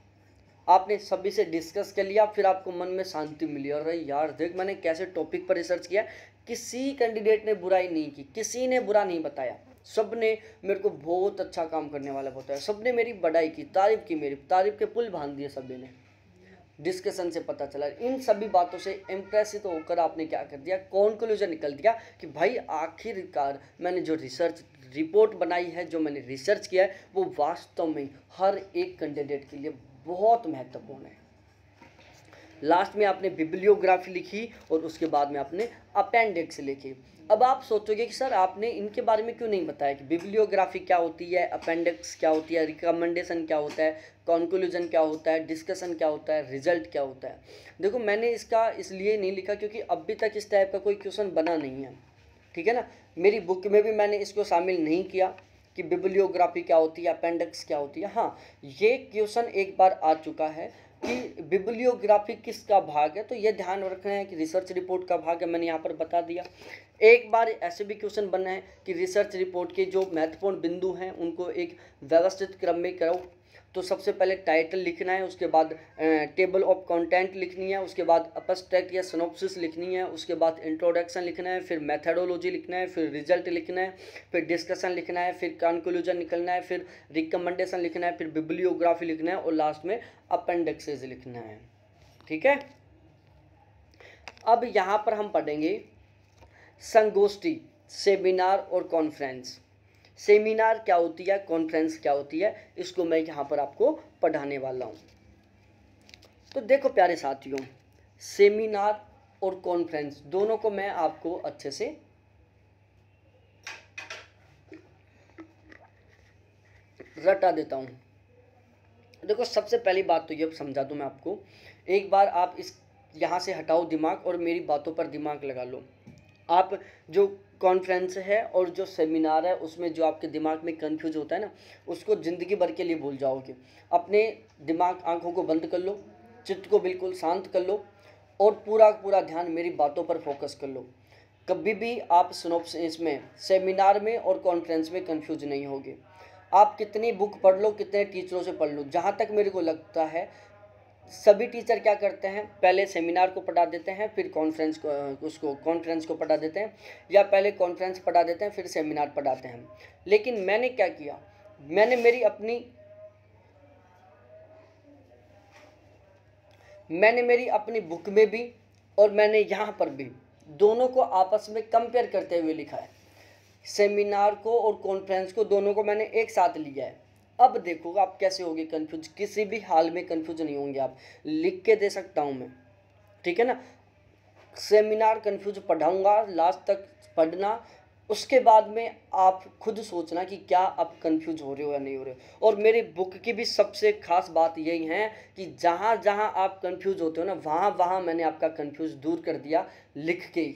आपने सभी से डिस्कस कर लिया, फिर आपको मन में शांति मिली, अरे यार देख मैंने कैसे टॉपिक पर रिसर्च किया, किसी कैंडिडेट ने बुराई नहीं की, किसी ने बुरा नहीं बताया, सब ने मेरे को बहुत अच्छा काम करने वाला बताया, सब ने मेरी बड़ाई की, तारीफ़ की, मेरी तारीफ़ के पुल बांध दिए सभी ने। डिस्कशन से पता चला, इन सभी बातों से इम्प्रेसिव होकर आपने क्या कर दिया, कंक्लूजन निकल दिया कि भाई आखिरकार मैंने जो रिसर्च रिपोर्ट बनाई है, जो मैंने रिसर्च किया है, वो वास्तव में हर एक कैंडिडेट के लिए बहुत महत्वपूर्ण है। लास्ट में आपने बिब्लियोग्राफी लिखी और उसके बाद में आपने अपेंडिक्स लिखी। अब आप सोचोगे कि सर आपने इनके बारे में क्यों नहीं बताया कि बिब्लियोग्राफी क्या होती है, अपेंडिक्स क्या होती है, रिकमेंडेशन क्या होता है, कंक्लूजन क्या होता है, डिस्कशन क्या होता है, रिजल्ट क्या होता है। देखो मैंने इसका इसलिए नहीं लिखा क्योंकि अभी तक इस टाइप का कोई क्वेश्चन बना नहीं है, ठीक है ना। मेरी बुक में भी मैंने इसको शामिल नहीं किया कि बिब्लियोग्राफी क्या होती है, अपेंडिक्स क्या होती है। हाँ, ये क्वेश्चन एक बार आ चुका है कि बिब्लियोग्राफी किसका भाग है, तो ये ध्यान रखना है कि रिसर्च रिपोर्ट का भाग है, मैंने यहाँ पर बता दिया। एक बार ऐसे भी क्वेश्चन बनना है कि रिसर्च रिपोर्ट के जो महत्वपूर्ण बिंदु हैं उनको एक व्यवस्थित क्रम में करो। तो सबसे पहले टाइटल लिखना है, उसके बाद टेबल ऑफ कंटेंट लिखनी है, उसके बाद एब्स्ट्रैक्ट या सिनॉप्सिस लिखनी है, उसके बाद इंट्रोडक्शन लिखना है, फिर मेथडोलॉजी लिखना है, फिर रिजल्ट लिखना है, फिर डिस्कशन लिखना है, फिर कंक्लूजन निकलना है, फिर रिकमेंडेशन लिखना है, फिर बिब्लियोग्राफी लिखना है और लास्ट में अपेंडिक्सेस लिखना है। ठीक है। अब यहाँ पर हम पढ़ेंगे संगोष्ठी, सेमिनार और कॉन्फ्रेंस। सेमिनार क्या होती है, कॉन्फ्रेंस क्या होती है, इसको मैं यहाँ पर आपको पढ़ाने वाला हूँ। तो देखो प्यारे साथियों, सेमिनार और कॉन्फ्रेंस दोनों को मैं आपको अच्छे से रटा देता हूँ। देखो सबसे पहली बात तो ये समझा दूँ मैं आपको, एक बार आप इस यहाँ से हटाओ दिमाग और मेरी बातों पर दिमाग लगा लो। आप जो कॉन्फ्रेंस है और जो सेमिनार है उसमें जो आपके दिमाग में कंफ्यूज होता है ना, उसको ज़िंदगी भर के लिए भूल जाओगे। अपने दिमाग, आंखों को बंद कर लो, चित्त को बिल्कुल शांत कर लो और पूरा ध्यान मेरी बातों पर फोकस कर लो। कभी भी आप सिनॉप्सिस में, सेमिनार में और कॉन्फ्रेंस में कंफ्यूज नहीं होगे। आप कितनी बुक पढ़ लो, कितने टीचरों से पढ़ लो, जहाँ तक मेरे को लगता है सभी टीचर क्या करते हैं, पहले सेमिनार को पढ़ा देते हैं, फिर कॉन्फ्रेंस को पढ़ा देते हैं, या पहले कॉन्फ्रेंस पढ़ा देते हैं फिर सेमिनार पढ़ाते हैं। लेकिन मैंने क्या किया, मैंने मेरी अपनी बुक में भी और मैंने यहाँ पर भी दोनों को आपस में कंपेयर करते हुए लिखा है। सेमिनार को और कॉन्फ्रेंस को दोनों को मैंने एक साथ लिया है। अब देखो आप कैसे होगे कंफ्यूज, किसी भी हाल में कंफ्यूज नहीं होंगे आप, लिख के दे सकता हूँ मैं, ठीक है ना। सेमिनार कंफ्यूज पढ़ाऊँगा, लास्ट तक पढ़ना, उसके बाद में आप खुद सोचना कि क्या आप कंफ्यूज हो रहे हो या नहीं हो रहे हो। और मेरी बुक की भी सबसे खास बात यही है कि जहाँ जहाँ आप कंफ्यूज होते हो ना, वहाँ वहाँ मैंने आपका कंफ्यूज दूर कर दिया लिख के ही,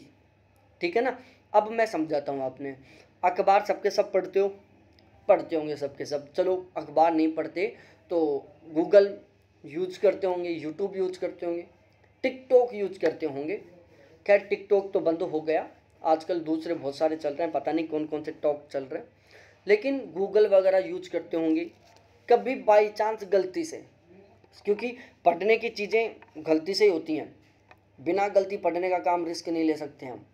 ठीक है ना। अब मैं समझाता हूँ। आपने अखबार सबके सब पढ़ते हो, पढ़ते होंगे सबके सब। चलो अखबार नहीं पढ़ते तो गूगल यूज करते होंगे, यूट्यूब यूज करते होंगे, टिकटॉक यूज करते होंगे। खैर टिकटॉक तो बंद हो गया, आजकल दूसरे बहुत सारे चल रहे हैं, पता नहीं कौन कौन से टॉक चल रहे हैं, लेकिन गूगल वगैरह यूज करते होंगे। कभी बाई चांस गलती से, क्योंकि पढ़ने की चीज़ें गलती से ही होती हैं, बिना गलती पढ़ने का काम रिस्क नहीं ले सकते हम।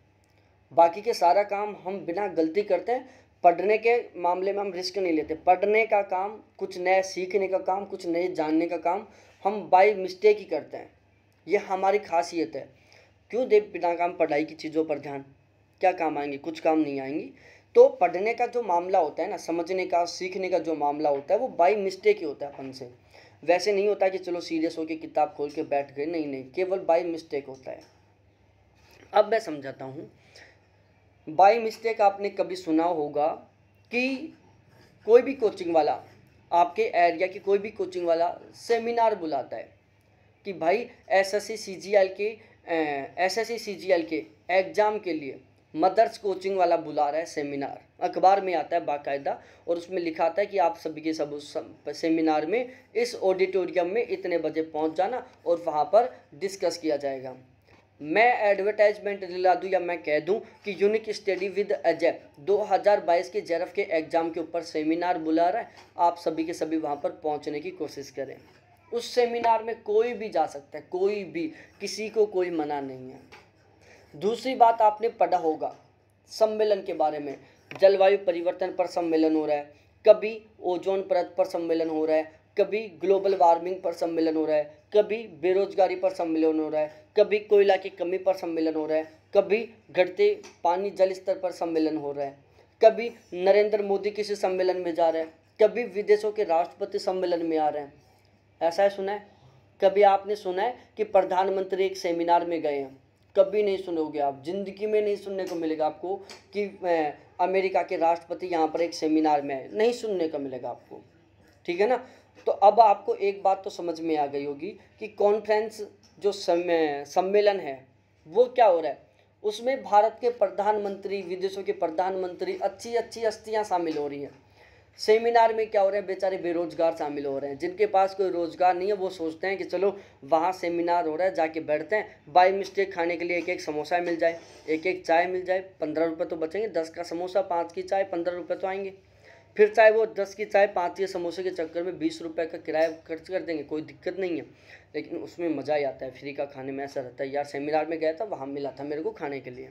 बाकी के सारा काम हम बिना गलती करते हैं, पढ़ने के मामले में हम रिस्क नहीं लेते। पढ़ने का काम, कुछ नया सीखने का काम, कुछ नए जानने का काम हम बाय मिस्टेक ही करते हैं, ये हमारी खासियत है। क्यों दे बिना काम पढ़ाई की चीज़ों पर ध्यान, क्या काम आएंगी, कुछ काम नहीं आएंगी। तो पढ़ने का जो मामला होता है ना, समझने का, सीखने का जो मामला होता है, वो बाय मिस्टेक ही होता है अपन से। वैसे नहीं होता कि चलो सीरियस होकर किताब खोल के बैठ गए, नहीं, केवल बाय मिस्टेक होता है। अब मैं समझाता हूँ। बाय मिस्टेक आपने कभी सुना होगा कि कोई भी कोचिंग वाला, आपके एरिया की कोई भी कोचिंग वाला सेमिनार बुलाता है कि भाई एसएससी सीजीएल के एग्ज़ाम के लिए मदर्स कोचिंग वाला बुला रहा है सेमिनार। अखबार में आता है बाकायदा, और उसमें लिखा आता है कि आप सभी के सब उस सेमिनार में इस ऑडिटोरियम में इतने बजे पहुंच जाना और वहां पर डिस्कस किया जाएगा। मैं एडवर्टाइजमेंट दिला दूँ या मैं कह दूँ कि यूनिक स्टडी विद अजय 2022 के जेरफ के एग्ज़ाम के ऊपर सेमिनार बुला रहा है, आप सभी के सभी वहाँ पर पहुँचने की कोशिश करें। उस सेमिनार में कोई भी जा सकता है, कोई भी, किसी को कोई मना नहीं है। दूसरी बात आपने पढ़ा होगा सम्मेलन के बारे में, जलवायु परिवर्तन पर सम्मेलन हो रहा है, कभी ओजोन परत पर सम्मेलन हो रहा है, कभी ग्लोबल वार्मिंग पर सम्मेलन हो रहा है, कभी बेरोजगारी पर सम्मेलन हो रहा है, कभी कोयला की कमी पर सम्मेलन हो रहा है, कभी घटते पानी जल स्तर पर सम्मेलन हो रहा है, कभी नरेंद्र मोदी किसी सम्मेलन में जा रहे हैं, कभी विदेशों के राष्ट्रपति सम्मेलन में आ रहे हैं। ऐसा है, सुना है? कभी आपने सुना है कि प्रधानमंत्री एक सेमिनार में गए हैं? कभी नहीं सुनोगे आप, जिंदगी में नहीं सुनने को मिलेगा आपको कि अमेरिका के राष्ट्रपति यहाँ पर एक सेमिनार में है, नहीं सुनने को मिलेगा आपको। ठीक है ना? तो अब आपको एक बात तो समझ में आ गई होगी कि कॉन्फ्रेंस जो सम्मेलन है वो क्या हो रहा है, उसमें भारत के प्रधानमंत्री, विदेशों के प्रधानमंत्री, अच्छी अच्छी हस्तियाँ शामिल हो रही हैं। सेमिनार में क्या हो रहा है, बेचारे बेरोजगार शामिल हो रहे हैं, जिनके पास कोई रोजगार नहीं है, वो सोचते हैं कि चलो वहाँ सेमिनार हो रहा है, जाके बैठते हैं, बाय मिस्टेक खाने के लिए एक एक समोसा मिल जाए, एक एक चाय मिल जाए, 15 रुपये तो बचेंगे, 10 का समोसा 5 की चाय 15 रुपये तो आएंगे। फिर चाहे वो 10 की चाय 5 के समोसे के चक्कर में 20 रुपये का किराया खर्च कर देंगे, कोई दिक्कत नहीं है, लेकिन उसमें मज़ा ही आता है। फ्री का खाने में ऐसा रहता है, यार सेमिनार में गया था, वहाँ मिला था मेरे को खाने के लिए।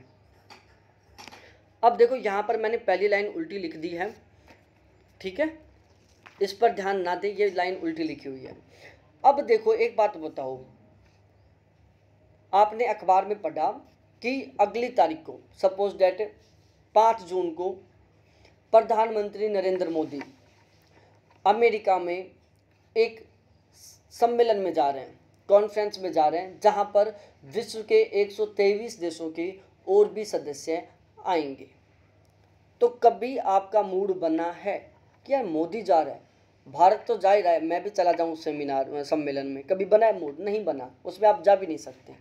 अब देखो यहाँ पर मैंने पहली लाइन उल्टी लिख दी है, ठीक है, इस पर ध्यान ना दें, ये लाइन उल्टी लिखी हुई है। अब देखो एक बात बताओ, आपने अखबार में पढ़ा कि अगली तारीख को, सपोज डेट 5 जून को, प्रधानमंत्री नरेंद्र मोदी अमेरिका में एक सम्मेलन में जा रहे हैं, कॉन्फ्रेंस में जा रहे हैं, जहां पर विश्व के 123 देशों के और भी सदस्य आएंगे। तो कभी आपका मूड बना है कि यार मोदी जा रहा है, भारत तो जा ही रहा है, मैं भी चला जाऊं सेमिनार सम्मेलन में? कभी बना है मूड? नहीं बना, उसमें आप जा भी नहीं सकते।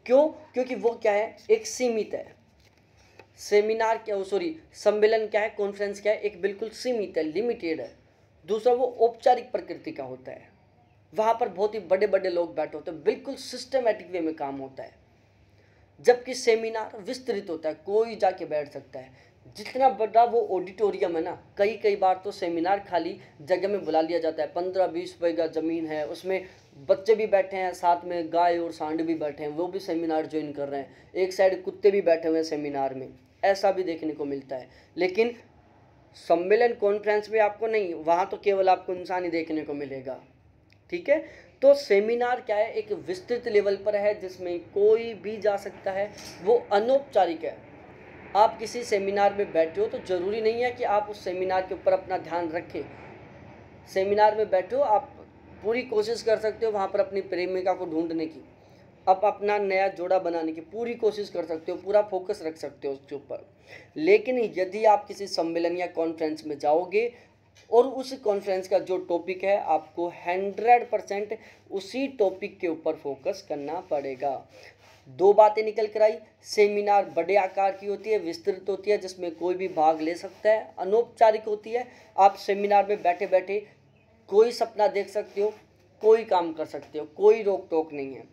क्यों? क्योंकि वो क्या है, एक सीमित है। सेमिनार क्या, सॉरी सम्मेलन क्या है, कॉन्फ्रेंस क्या है, एक बिल्कुल सीमित है, लिमिटेड है। दूसरा वो औपचारिक प्रकृति का होता है, वहाँ पर बहुत ही बड़े बड़े लोग बैठे होते हैं, बिल्कुल सिस्टमेटिक वे में काम होता है। जबकि सेमिनार विस्तृत होता है, कोई जाके बैठ सकता है। जितना बड़ा वो ऑडिटोरियम है ना, कई बार तो सेमिनार खाली जगह में बुला लिया जाता है, 15-20 बीघा ज़मीन है, उसमें बच्चे भी बैठे हैं, साथ में गाय और सांड भी बैठे हैं, वो भी सेमिनार ज्वाइन कर रहे हैं, एक साइड कुत्ते भी बैठे हुए हैं सेमिनार में, ऐसा भी देखने को मिलता है। लेकिन सम्मेलन कॉन्फ्रेंस में आपको नहीं, वहाँ तो केवल आपको इंसान ही देखने को मिलेगा। ठीक है, तो सेमिनार क्या है, एक विस्तृत लेवल पर है, जिसमें कोई भी जा सकता है, वो अनौपचारिक है। आप किसी सेमिनार में बैठे हो तो ज़रूरी नहीं है कि आप उस सेमिनार के ऊपर अपना ध्यान रखें। सेमिनार में बैठे हो, आप पूरी कोशिश कर सकते हो वहाँ पर अपनी प्रेमिका को ढूंढने की, आप अपना नया जोड़ा बनाने की पूरी कोशिश कर सकते हो, पूरा फोकस रख सकते हो उसके ऊपर। लेकिन यदि आप किसी सम्मेलन या कॉन्फ्रेंस में जाओगे और उस कॉन्फ्रेंस का जो टॉपिक है, आपको 100% उसी टॉपिक के ऊपर फोकस करना पड़ेगा। दो बातें निकल कर आई, सेमिनार बड़े आकार की होती है, विस्तृत होती है, जिसमें कोई भी भाग ले सकता है, अनौपचारिक होती है, आप सेमिनार में बैठे बैठे कोई सपना देख सकते हो, कोई काम कर सकते हो, कोई रोक टोक नहीं है।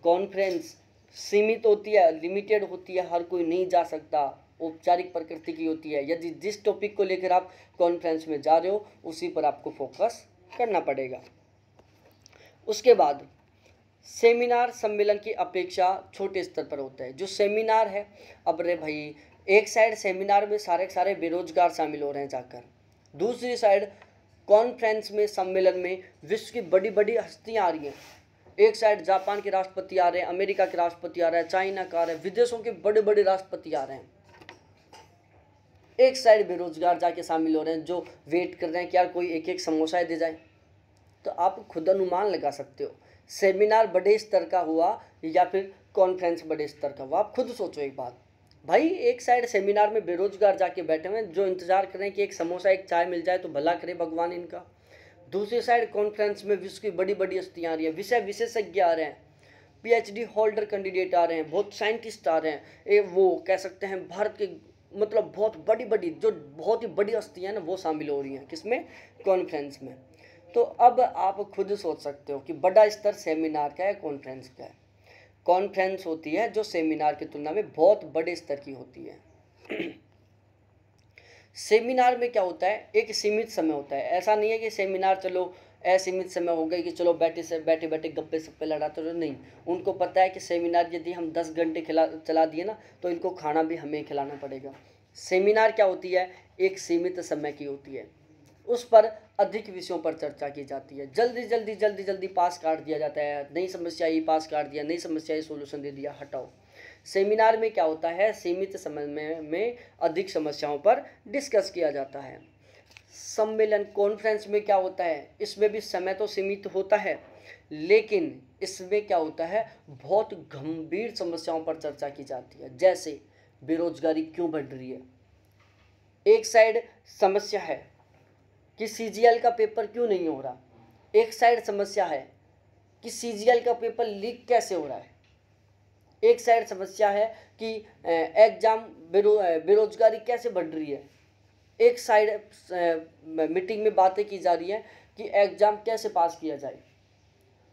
कॉन्फ्रेंस सीमित होती है, लिमिटेड होती है, हर कोई नहीं जा सकता, औपचारिक प्रकृति की होती है। यदि जिस टॉपिक को लेकर आप कॉन्फ्रेंस में जा रहे हो, उसी पर आपको फोकस करना पड़ेगा। उसके बाद सेमिनार सम्मेलन की अपेक्षा छोटे स्तर पर होता है। जो सेमिनार है, अब रे भाई, एक साइड सेमिनार में सारे बेरोजगार शामिल हो रहे हैं जाकर, दूसरी साइड कॉन्फ्रेंस में, सम्मेलन में विश्व की बड़ी बड़ी हस्तियाँ आ रही हैं। एक साइड जापान के राष्ट्रपति आ रहे हैं, अमेरिका के राष्ट्रपति आ रहे हैं, चाइना का आ रहे हैं, विदेशों के बड़े बड़े राष्ट्रपति आ रहे हैं। एक साइड बेरोजगार जाके शामिल हो रहे हैं, जो वेट कर रहे हैं कि यार कोई एक एक समोसा दे जाए। तो आप खुद अनुमान लगा सकते हो, सेमिनार बड़े स्तर का हुआ या फिर कॉन्फ्रेंस बड़े स्तर का हुआ। आप खुद सोचो एक बात भाई, एक साइड सेमिनार में बेरोजगार जाके बैठे हुए हैं, जो इंतजार कर रहे हैं कि एक समोसा एक चाय मिल जाए तो भला करे भगवान इनका। दूसरी साइड कॉन्फ्रेंस में विश्व की बड़ी बड़ी हस्तियाँ आ रही हैं, विषय विशेषज्ञ आ रहे हैं, PhD होल्डर कैंडिडेट आ रहे हैं, बहुत साइंटिस्ट आ रहे हैं, वो कह सकते हैं भारत के मतलब बहुत बड़ी बड़ी जो बहुत ही बड़ी हस्तियाँ ना, वो शामिल हो रही हैं किसमें, कॉन्फ्रेंस में। तो अब आप खुद सोच सकते हो कि बड़ा स्तर सेमिनार का है, कॉन्फ्रेंस का है। कॉन्फ्रेंस होती है जो सेमिनार की तुलना में बहुत बड़े स्तर की होती है। सेमिनार में क्या होता है, एक सीमित समय होता है। ऐसा नहीं है कि सेमिनार चलो असीमित समय हो गई कि चलो बैठे बैठे गप्पे सप्पे लड़ाते रहो, नहीं। उनको पता है कि सेमिनार यदि हम 10 घंटे चला दिए ना, तो इनको खाना भी हमें खिलाना पड़ेगा। सेमिनार क्या होती है, एक सीमित समय की होती है, उस पर अधिक विषयों पर चर्चा की जाती है, जल्दी पास काट दिया जाता है, नई समस्या आई पास काट दिया, नई समस्या आई सोल्यूशन दे दिया, हटाओ। सेमिनार में क्या होता है, सीमित समय में अधिक समस्याओं पर डिस्कस किया जाता है। सम्मेलन कॉन्फ्रेंस में क्या होता है, इसमें भी समय तो सीमित होता है, लेकिन इसमें क्या होता है, बहुत गंभीर समस्याओं पर चर्चा की जाती है। जैसे बेरोजगारी क्यों बढ़ रही है, एक साइड समस्या है कि सीजीएल का पेपर क्यों नहीं हो रहा, एक साइड समस्या है कि सीजीएल का पेपर लीक कैसे हो रहा है, एक साइड समस्या है कि एग्जाम बेरोजगारी कैसे बढ़ रही है, एक साइड मीटिंग में बातें की जा रही है कि एग्जाम कैसे पास किया जाए।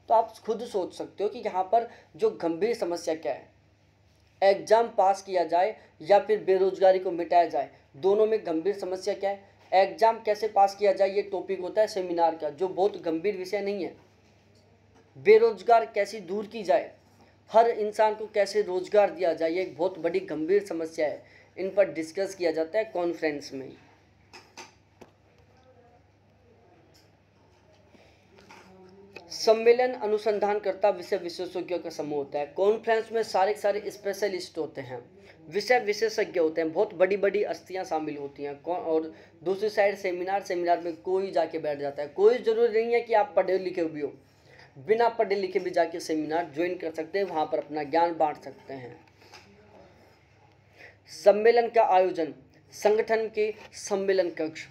तो आप खुद सोच सकते हो कि यहाँ पर जो गंभीर समस्या क्या है, एग्जाम पास किया जाए या फिर बेरोजगारी को मिटाया जाए, दोनों में गंभीर समस्या क्या है। एग्जाम कैसे पास किया जाए ये टॉपिक होता है सेमिनार का, जो बहुत गंभीर विषय नहीं है। बेरोजगार कैसे दूर की जाए, हर इंसान को कैसे रोजगार दिया जाए, ये एक बहुत बड़ी गंभीर समस्या है, इन पर डिस्कस किया जाता है कॉन्फ्रेंस में। सम्मेलन अनुसंधानकर्ता विषय विशेषज्ञों का समूह होता है। कॉन्फ्रेंस में सारे स्पेशलिस्ट होते हैं, विषय विशेषज्ञ होते हैं, बहुत बड़ी बड़ी हस्तियां शामिल होती हैं। और दूसरी साइड सेमिनार में कोई जाके बैठ जाता है। कोई ज़रूरी नहीं है कि आप पढ़े लिखे भी हो, बिना पढ़े लिखे भी जाके सेमिनार ज्वाइन कर सकते हैं, वहाँ पर अपना ज्ञान बांट सकते हैं। सम्मेलन का आयोजन, संगठन के सम्मेलन कक्ष,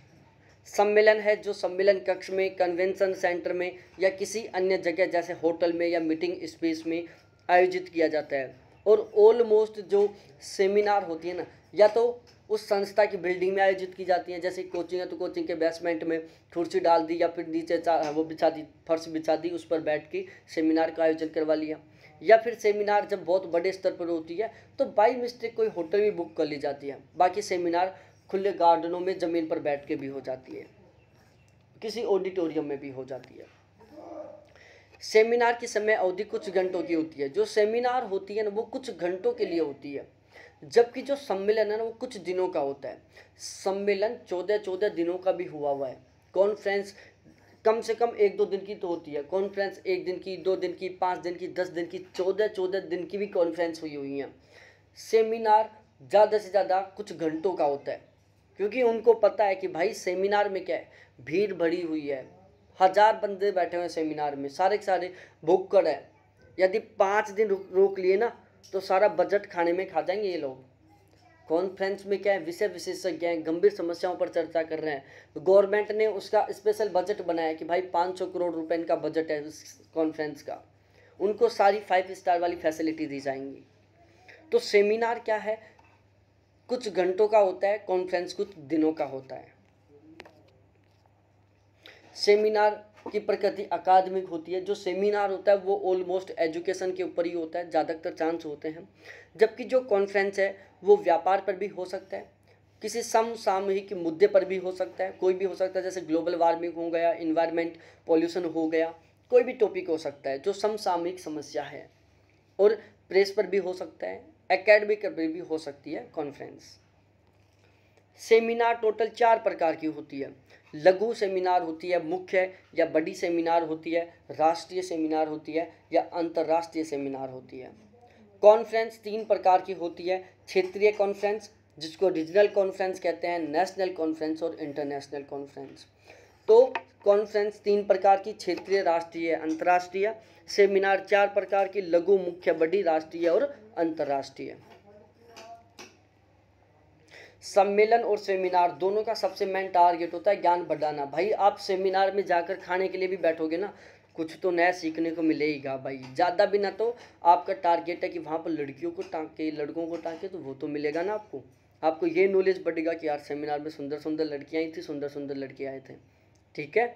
सम्मेलन है जो सम्मेलन कक्ष में, कन्वेंशन सेंटर में या किसी अन्य जगह जैसे होटल में या मीटिंग स्पेस में आयोजित किया जाता है। और ऑलमोस्ट जो सेमिनार होती है ना, या तो उस संस्था की बिल्डिंग में आयोजित की जाती है, जैसे कोचिंग है तो कोचिंग के बेसमेंट में कुर्सी डाल दी या फिर नीचे वो बिछा दी, फर्श बिछा दी, उस पर बैठ के सेमिनार का आयोजन करवा लिया। या फिर सेमिनार जब बहुत बड़े स्तर पर होती है तो बाई मिस्टेक कोई होटल भी बुक कर ली जाती है। बाकी सेमिनार खुले गार्डनों में ज़मीन पर बैठ के भी हो जाती है, किसी ऑडिटोरियम में भी हो जाती है। सेमिनार की समय अवधि कुछ घंटों की होती है। जो सेमिनार होती है ना वो कुछ घंटों के लिए होती है, जबकि जो सम्मेलन है ना वो कुछ दिनों का होता है। सम्मेलन 14 दिनों का भी हुआ है। कॉन्फ्रेंस कम से कम 1-2 दिन की तो होती है। कॉन्फ्रेंस 1 दिन की, 2 दिन की, 5 दिन की, 10 दिन की, 14 दिन की भी कॉन्फ्रेंस हुई हैं। सेमिनार ज़्यादा से ज़्यादा कुछ घंटों का होता है, क्योंकि उनको पता है कि भाई सेमिनार में क्या है, भीड़ भरी हुई है, 1000 बंदे बैठे हुए हैं सेमिनार में, सारे के सारे भुक्कड़ है। यदि 5 दिन रोक लिए ना तो सारा बजट खाने में खा जाएंगे ये लोग। कॉन्फ्रेंस में क्या है, विषय विशेषज्ञ हैं, गंभीर समस्याओं पर चर्चा कर रहे हैं। गवर्नमेंट ने उसका स्पेशल बजट बनाया कि भाई 500 करोड़ रुपए इनका बजट है उस कॉन्फ्रेंस का, उनको सारी 5 स्टार वाली फैसिलिटी दी जाएंगी। तो सेमिनार क्या है, कुछ घंटों का होता है, कॉन्फ्रेंस कुछ दिनों का होता है। सेमिनार की प्रकृति अकादमिक होती है। जो सेमिनार होता है वो ऑलमोस्ट एजुकेशन के ऊपर ही होता है, ज़्यादातर चांस होते हैं। जबकि जो कॉन्फ्रेंस है वो व्यापार पर भी हो सकता है, किसी समसामयिक मुद्दे पर भी हो सकता है, कोई भी हो सकता है, जैसे ग्लोबल वार्मिंग हो गया, इन्वायरमेंट पॉल्यूशन हो गया, कोई भी टॉपिक हो सकता है जो समसामयिक समस्या है। और प्रेस पर भी हो सकता है, एकेडमिक पर भी हो सकती है कॉन्फ्रेंस। सेमिनार टोटल 4 प्रकार की होती है। लघु सेमिनार होती है, मुख्य या बड़ी सेमिनार होती है, राष्ट्रीय सेमिनार होती है या अंतर्राष्ट्रीय सेमिनार होती है। कॉन्फ्रेंस 3 प्रकार की होती है। क्षेत्रीय कॉन्फ्रेंस, जिसको रीजनल कॉन्फ्रेंस कहते हैं, नेशनल कॉन्फ्रेंस और इंटरनेशनल कॉन्फ्रेंस। तो कॉन्फ्रेंस 3 प्रकार की, क्षेत्रीय, राष्ट्रीय, अंतर्राष्ट्रीय। सेमिनार 4 प्रकार की, लघु, मुख्य, बड़ी, राष्ट्रीय और अंतर्राष्ट्रीय। सम्मेलन और सेमिनार दोनों का सबसे मेन टारगेट होता है ज्ञान बढ़ाना। भाई आप सेमिनार में जाकर खाने के लिए भी बैठोगे ना, कुछ तो नया सीखने को मिलेगा भाई, ज़्यादा भी ना तो आपका टारगेट है कि वहाँ पर लड़कियों को टाँके, लड़कों को टाँके, तो वो तो मिलेगा ना आपको। आपको ये नॉलेज बढ़ेगा कि यार सेमिनार में सुंदर सुंदर लड़कियाँ आई थी, सुंदर सुंदर लड़के आए थे, ठीक है,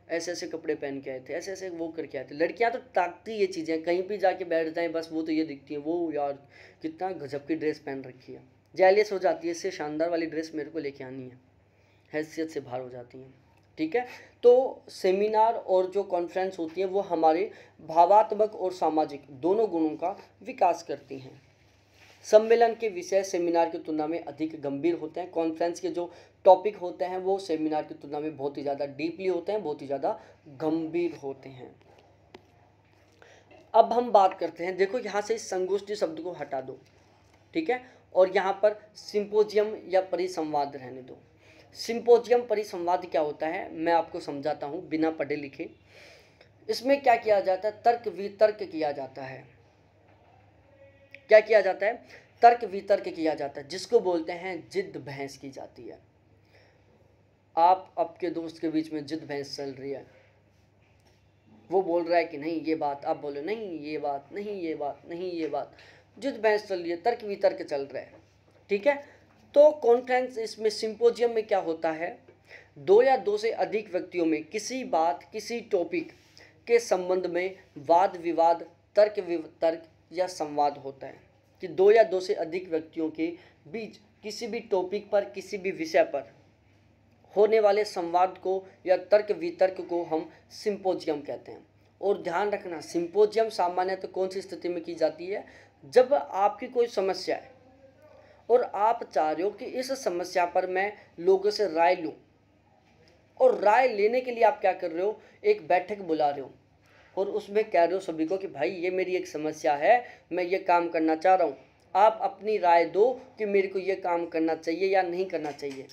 ऐसे ऐसे कपड़े पहन के आए थे, ऐसे ऐसे वो करके आए थे। लड़कियाँ तो ताकती ये चीज़ें, कहीं भी जाके बैठ जाएँ बस वो तो ये दिखती है, वो यार कितना गजब की ड्रेस पहन रखी है, जेलियस हो जाती है, इससे शानदार वाली ड्रेस मेरे को लेके आनी है, हैसियत से बाहर हो जाती हैं, ठीक है। तो सेमिनार और जो कॉन्फ्रेंस होती है वो हमारे भावात्मक और सामाजिक दोनों गुणों का विकास करती हैं। सम्मेलन के विषय सेमिनार की तुलना में अधिक गंभीर होते हैं। कॉन्फ्रेंस के जो टॉपिक होते हैं वो सेमिनार की तुलना में बहुत ही ज़्यादा डीपली होते हैं, बहुत ही ज़्यादा गंभीर होते हैं। अब हम बात करते हैं, देखो यहाँ से इस संगोष्ठी शब्द को हटा दो, ठीक है, और यहाँ पर सिंपोजियम या परिसंवाद रहने दो। सिंपोजियम परिसंवाद क्या होता है मैं आपको समझाता हूँ बिना पढ़े लिखे। इसमें क्या किया जाता है, तर्क वितर्क किया जाता है। क्या किया जाता है, तर्क वितर्क किया जाता है, जिसको बोलते हैं जिद बहस की जाती है। आप आपके दोस्त के बीच में जिद बहस चल रही है, वो बोल रहा है कि नहीं ये बात, आप बोलो नहीं ये बात, नहीं ये बात, नहीं ये बात, जिद बहस चल रही है, तर्क वितर्क चल रहा है, ठीक है। तो कॉन्फ्रेंस, इसमें सिंपोजियम में क्या होता है, दो या दो से अधिक व्यक्तियों में किसी बात, किसी टॉपिक के संबंध में वाद विवाद, तर्क वितर्क या संवाद होता है। कि दो या दो से अधिक व्यक्तियों के बीच किसी भी टॉपिक पर, किसी भी विषय पर होने वाले संवाद को या तर्क वितर्क को हम सिंपोजियम कहते हैं। और ध्यान रखना, सिंपोजियम सामान्यतः कौन सी स्थिति में की जाती है, जब आपकी कोई समस्या है और आप चाह रहे हो कि इस समस्या पर मैं लोगों से राय लूँ, और राय लेने के लिए आप क्या कर रहे हो, एक बैठक बुला रहे हो और उसमें कह रहे हो सभी को कि भाई ये मेरी एक समस्या है, मैं ये काम करना चाह रहा हूँ, आप अपनी राय दो कि मेरे को ये काम करना चाहिए या नहीं करना चाहिए।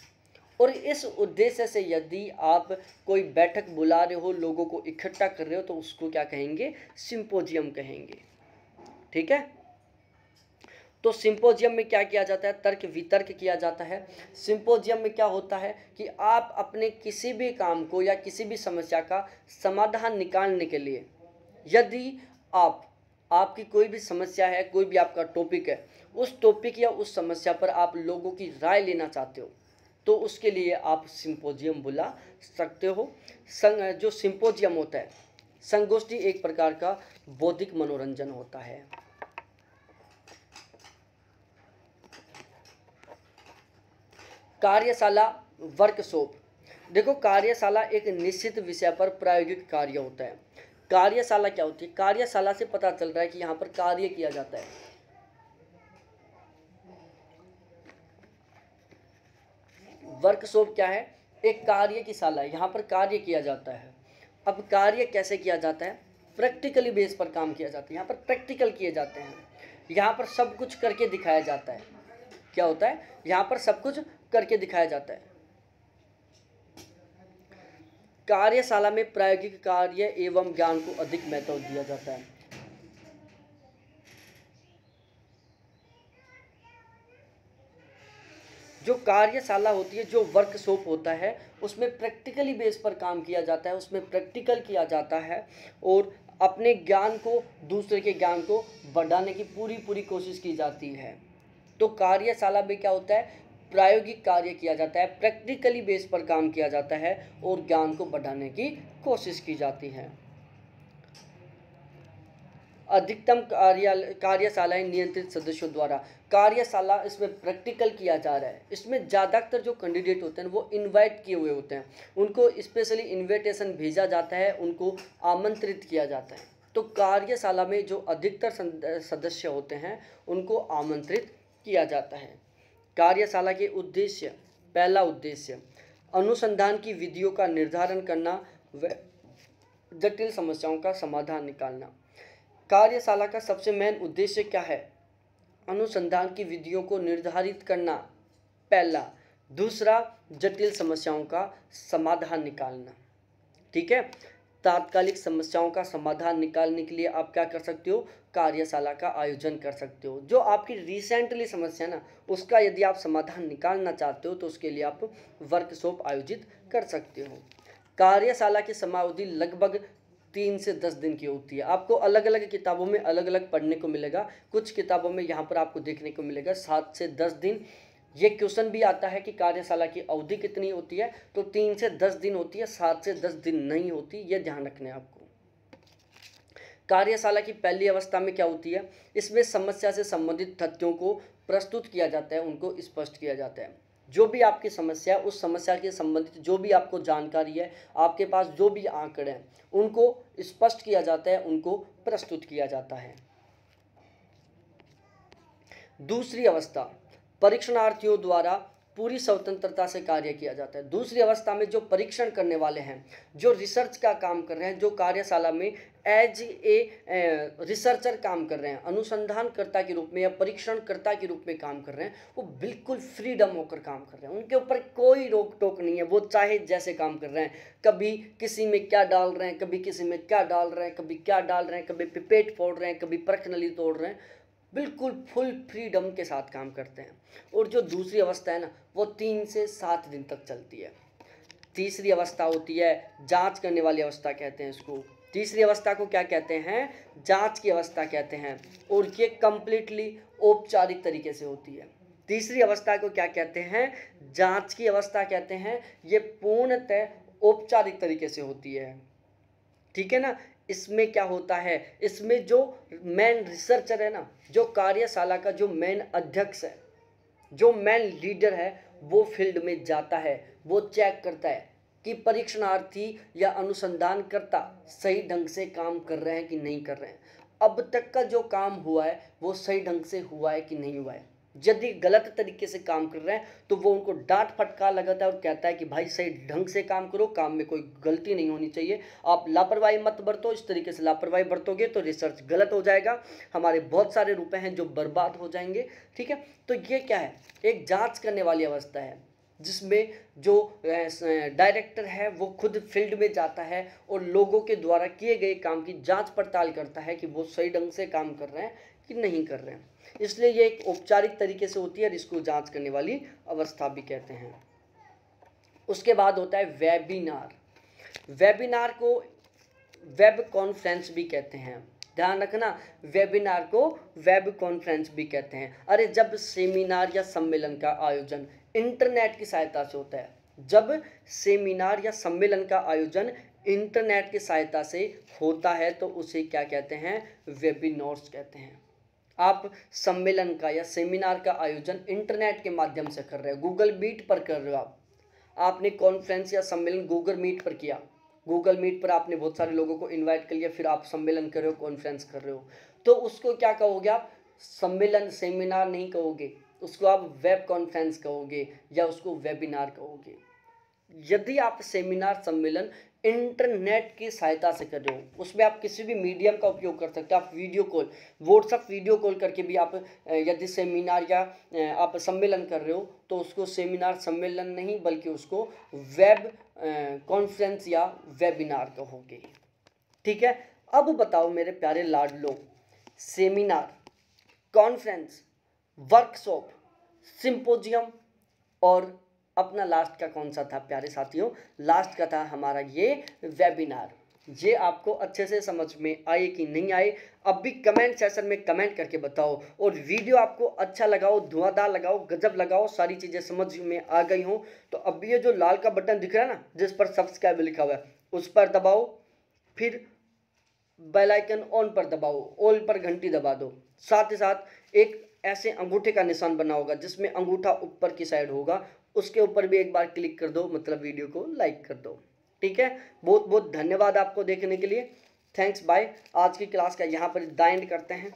और इस उद्देश्य से यदि आप कोई बैठक बुला रहे हो, लोगों को इकट्ठा कर रहे हो, तो उसको क्या कहेंगे, सिंपोजियम कहेंगे, ठीक है। तो सिंपोजियम में क्या किया जाता है, तर्क वितर्क किया जाता है। सिंपोजियम में क्या होता है कि आप अपने किसी भी काम को या किसी भी समस्या का समाधान निकालने के लिए, यदि आपकी कोई भी समस्या है, कोई भी आपका टॉपिक है, उस टॉपिक या उस समस्या पर आप लोगों की राय लेना चाहते हो, तो उसके लिए आप सिंपोजियम बुला सकते हो। जो सिंपोजियम होता है, संगोष्ठी एक प्रकार का बौद्धिक मनोरंजन होता है। कार्यशाला, वर्कशॉप, देखो कार्यशाला एक निश्चित विषय पर प्रायोगिक कार्य होता है। कार्यशाला क्या होती है, कार्यशाला से पता चल रहा है कि यहाँ पर कार्य किया जाता है। वर्कशॉप क्या है, एक कार्य की शाला है, यहाँ पर कार्य किया जाता है। अब कार्य कैसे किया जाता है, प्रैक्टिकली बेस पर काम किया जाता है, यहाँ पर प्रैक्टिकल किए जाते हैं, यहाँ पर सब कुछ करके दिखाया जाता है। क्या होता है, यहाँ पर सब कुछ करके दिखाया जाता है। कार्यशाला में प्रायोगिक कार्य एवं ज्ञान को अधिक महत्व दिया जाता है। जो कार्यशाला होती है, जो वर्कशॉप होता है, उसमें प्रैक्टिकली बेस पर काम किया जाता है, उसमें प्रैक्टिकल किया जाता है और अपने ज्ञान को, दूसरे के ज्ञान को बढ़ाने की पूरी कोशिश की जाती है। तो कार्यशाला में क्या होता है, प्रायोगिक कार्य किया जाता है, प्रैक्टिकली बेस पर काम किया जाता है और ज्ञान को बढ़ाने की कोशिश की जाती है। अधिकतम कार्यशालाएं नियंत्रित सदस्यों द्वारा। कार्यशाला, इसमें प्रैक्टिकल किया जा रहा है, इसमें ज़्यादातर जो कैंडिडेट होते हैं वो इनवाइट किए हुए होते हैं, उनको स्पेशली इनविटेशन भेजा जाता है, उनको आमंत्रित किया जाता है। तो कार्यशाला में जो अधिकतर सदस्य होते हैं उनको आमंत्रित किया जाता है। कार्यशाला के उद्देश्य, पहला उद्देश्य अनुसंधान की विधियों का निर्धारण करना व जटिल समस्याओं का समाधान निकालना। कार्यशाला का सबसे मेन उद्देश्य क्या है, अनुसंधान की विधियों को निर्धारित करना, पहला। दूसरा, जटिल समस्याओं का समाधान निकालना, ठीक है। तात्कालिक समस्याओं का समाधान निकालने के लिए आप क्या कर सकते हो, कार्यशाला का आयोजन कर सकते हो। जो आपकी रिसेंटली समस्या ना, उसका यदि आप समाधान निकालना चाहते हो तो उसके लिए आप वर्कशॉप आयोजित कर सकते हो। कार्यशाला की समाअवधि लगभग 3 से 10 दिन की होती है। आपको अलग अलग किताबों में अलग अलग पढ़ने को मिलेगा। कुछ किताबों में यहाँ पर आपको देखने को मिलेगा 7 से 10 दिन। ये क्वेश्चन भी आता है कि कार्यशाला की अवधि कितनी होती है, तो 3 से 10 दिन होती है, 7 से 10 दिन नहीं होती, ये ध्यान रखना है आपको। कार्यशाला की पहली अवस्था में क्या होती है, इसमें समस्या से संबंधित तथ्यों को प्रस्तुत किया जाता है, उनको स्पष्ट किया जाता है। जो भी आपकी समस्या है, उस समस्या के संबंधित जो भी आपको जानकारी है, आपके पास जो भी आंकड़े हैं, उनको स्पष्ट किया जाता है, उनको प्रस्तुत किया जाता है। दूसरी अवस्था, परीक्षणार्थियों द्वारा पूरी स्वतंत्रता से कार्य किया जाता है। दूसरी अवस्था में जो परीक्षण करने वाले हैं, जो रिसर्च का काम कर रहे हैं, जो कार्यशाला में एज ए रिसर्चर काम कर रहे हैं, अनुसंधानकर्ता के रूप में या परीक्षणकर्ता के रूप में काम कर रहे हैं, वो बिल्कुल फ्रीडम होकर काम कर रहे हैं। उनके ऊपर कोई रोक टोक नहीं है, वो चाहे जैसे काम कर रहे हैं। कभी किसी में क्या डाल रहे हैं, कभी किसी में क्या डाल रहे हैं, कभी क्या डाल रहे हैं, कभी पिपेट फोड़ रहे हैं, कभी परखनली तोड़ रहे हैं, बिल्कुल फुल फ्रीडम के साथ काम करते हैं। और जो दूसरी अवस्था है ना, वो 3 से 7 दिन तक चलती है। तीसरी अवस्था होती है जांच करने वाली अवस्था कहते हैं इसको। तीसरी अवस्था को क्या कहते हैं? जांच की अवस्था कहते हैं, और ये कंप्लीटली औपचारिक तरीके से होती है। तीसरी अवस्था को क्या कहते हैं? जांच की अवस्था कहते हैं। ये पूर्णतः औपचारिक तरीके से होती है, ठीक है ना। इसमें क्या होता है, इसमें जो मेन रिसर्चर है ना, जो कार्यशाला का जो मेन अध्यक्ष है, जो मेन लीडर है, वो फील्ड में जाता है, वो चेक करता है कि परीक्षणार्थी या अनुसंधानकर्ता सही ढंग से काम कर रहे हैं कि नहीं कर रहे हैं, अब तक का जो काम हुआ है वो सही ढंग से हुआ है कि नहीं हुआ है। यदि गलत तरीके से काम कर रहे हैं तो वो उनको डांट फटकार लगाता है और कहता है कि भाई सही ढंग से काम करो, काम में कोई गलती नहीं होनी चाहिए, आप लापरवाही मत बरतो। इस तरीके से लापरवाही बरतोगे तो रिसर्च गलत हो जाएगा, हमारे बहुत सारे रुपए हैं जो बर्बाद हो जाएंगे, ठीक है। तो ये क्या है? एक जांच करने वाली अवस्था है, जिसमें जो डायरेक्टर है वो खुद फील्ड में जाता है और लोगों के द्वारा किए गए काम की जांच पड़ताल करता है कि वो सही ढंग से काम कर रहे हैं कि नहीं कर रहे हैं। इसलिए ये एक औपचारिक तरीके से होती है और इसको जांच करने वाली अवस्था भी कहते हैं। उसके बाद होता है वेबिनार। वेबिनार को वेब कॉन्फ्रेंस भी कहते हैं, ध्यान रखना, वेबिनार को वेब कॉन्फ्रेंस भी कहते हैं। अरे जब सेमिनार या सम्मेलन का आयोजन इंटरनेट की सहायता से होता है, जब सेमिनार या सम्मेलन का आयोजन इंटरनेट की सहायता से होता है तो उसे क्या कहते हैं? वेबिनार्स कहते हैं। आप सम्मेलन का या सेमिनार का आयोजन इंटरनेट के माध्यम से कर रहे हो, गूगल मीट पर कर रहे हो, आपने कॉन्फ्रेंस या सम्मेलन गूगल मीट पर किया, गूगल मीट पर आपने बहुत सारे लोगों को इनवाइट कर लिया, फिर आप सम्मेलन कर रहे हो, कॉन्फ्रेंस कर रहे हो, तो उसको क्या कहोगे आप? सम्मेलन, सेमिनार नहीं कहोगे, उसको आप वेब कॉन्फ्रेंस कहोगे या उसको वेबिनार कहोगे। यदि आप सेमिनार, सम्मेलन इंटरनेट की सहायता से कर रहे हो, उसमें आप किसी भी मीडियम का उपयोग कर सकते हो। आप video call, WhatsApp video call करके भी आप यदि सेमिनार या आप सम्मेलन कर रहे हो तो उसको सेमिनार, सम्मेलन नहीं बल्कि उसको वेब कॉन्फ्रेंस या वेबिनार कहोगे, ठीक है। अब बताओ मेरे प्यारे लाडलो, सेमिनार, कॉन्फ्रेंस, वर्कशॉप, सिंपोजियम और अपना लास्ट का कौन सा था प्यारे साथियों? लास्ट का था हमारा ये वेबिनार। ये आपको अच्छे से समझ में आए कि नहीं आए, अब भी कमेंट सेशन में कमेंट करके बताओ। और वीडियो आपको अच्छा लगाओ, धुआंधार लगाओ, गजब लगाओ, सारी चीज़ें समझ में आ गई हों तो अब ये जो लाल का बटन दिख रहा है ना, जिस पर सब्सक्राइब लिखा हुआ है, उस पर दबाओ, फिर बेल आइकन ऑन पर दबाओ, ऑल पर घंटी दबा दो। साथ ही साथ एक ऐसे अंगूठे का निशान बना होगा जिसमें अंगूठा ऊपर की साइड होगा, उसके ऊपर भी एक बार क्लिक कर दो, मतलब वीडियो को लाइक कर दो, ठीक है। बहुत बहुत धन्यवाद आपको देखने के लिए, थैंक्स, बाय। आज की क्लास का यहाँ पर द एंड करते हैं।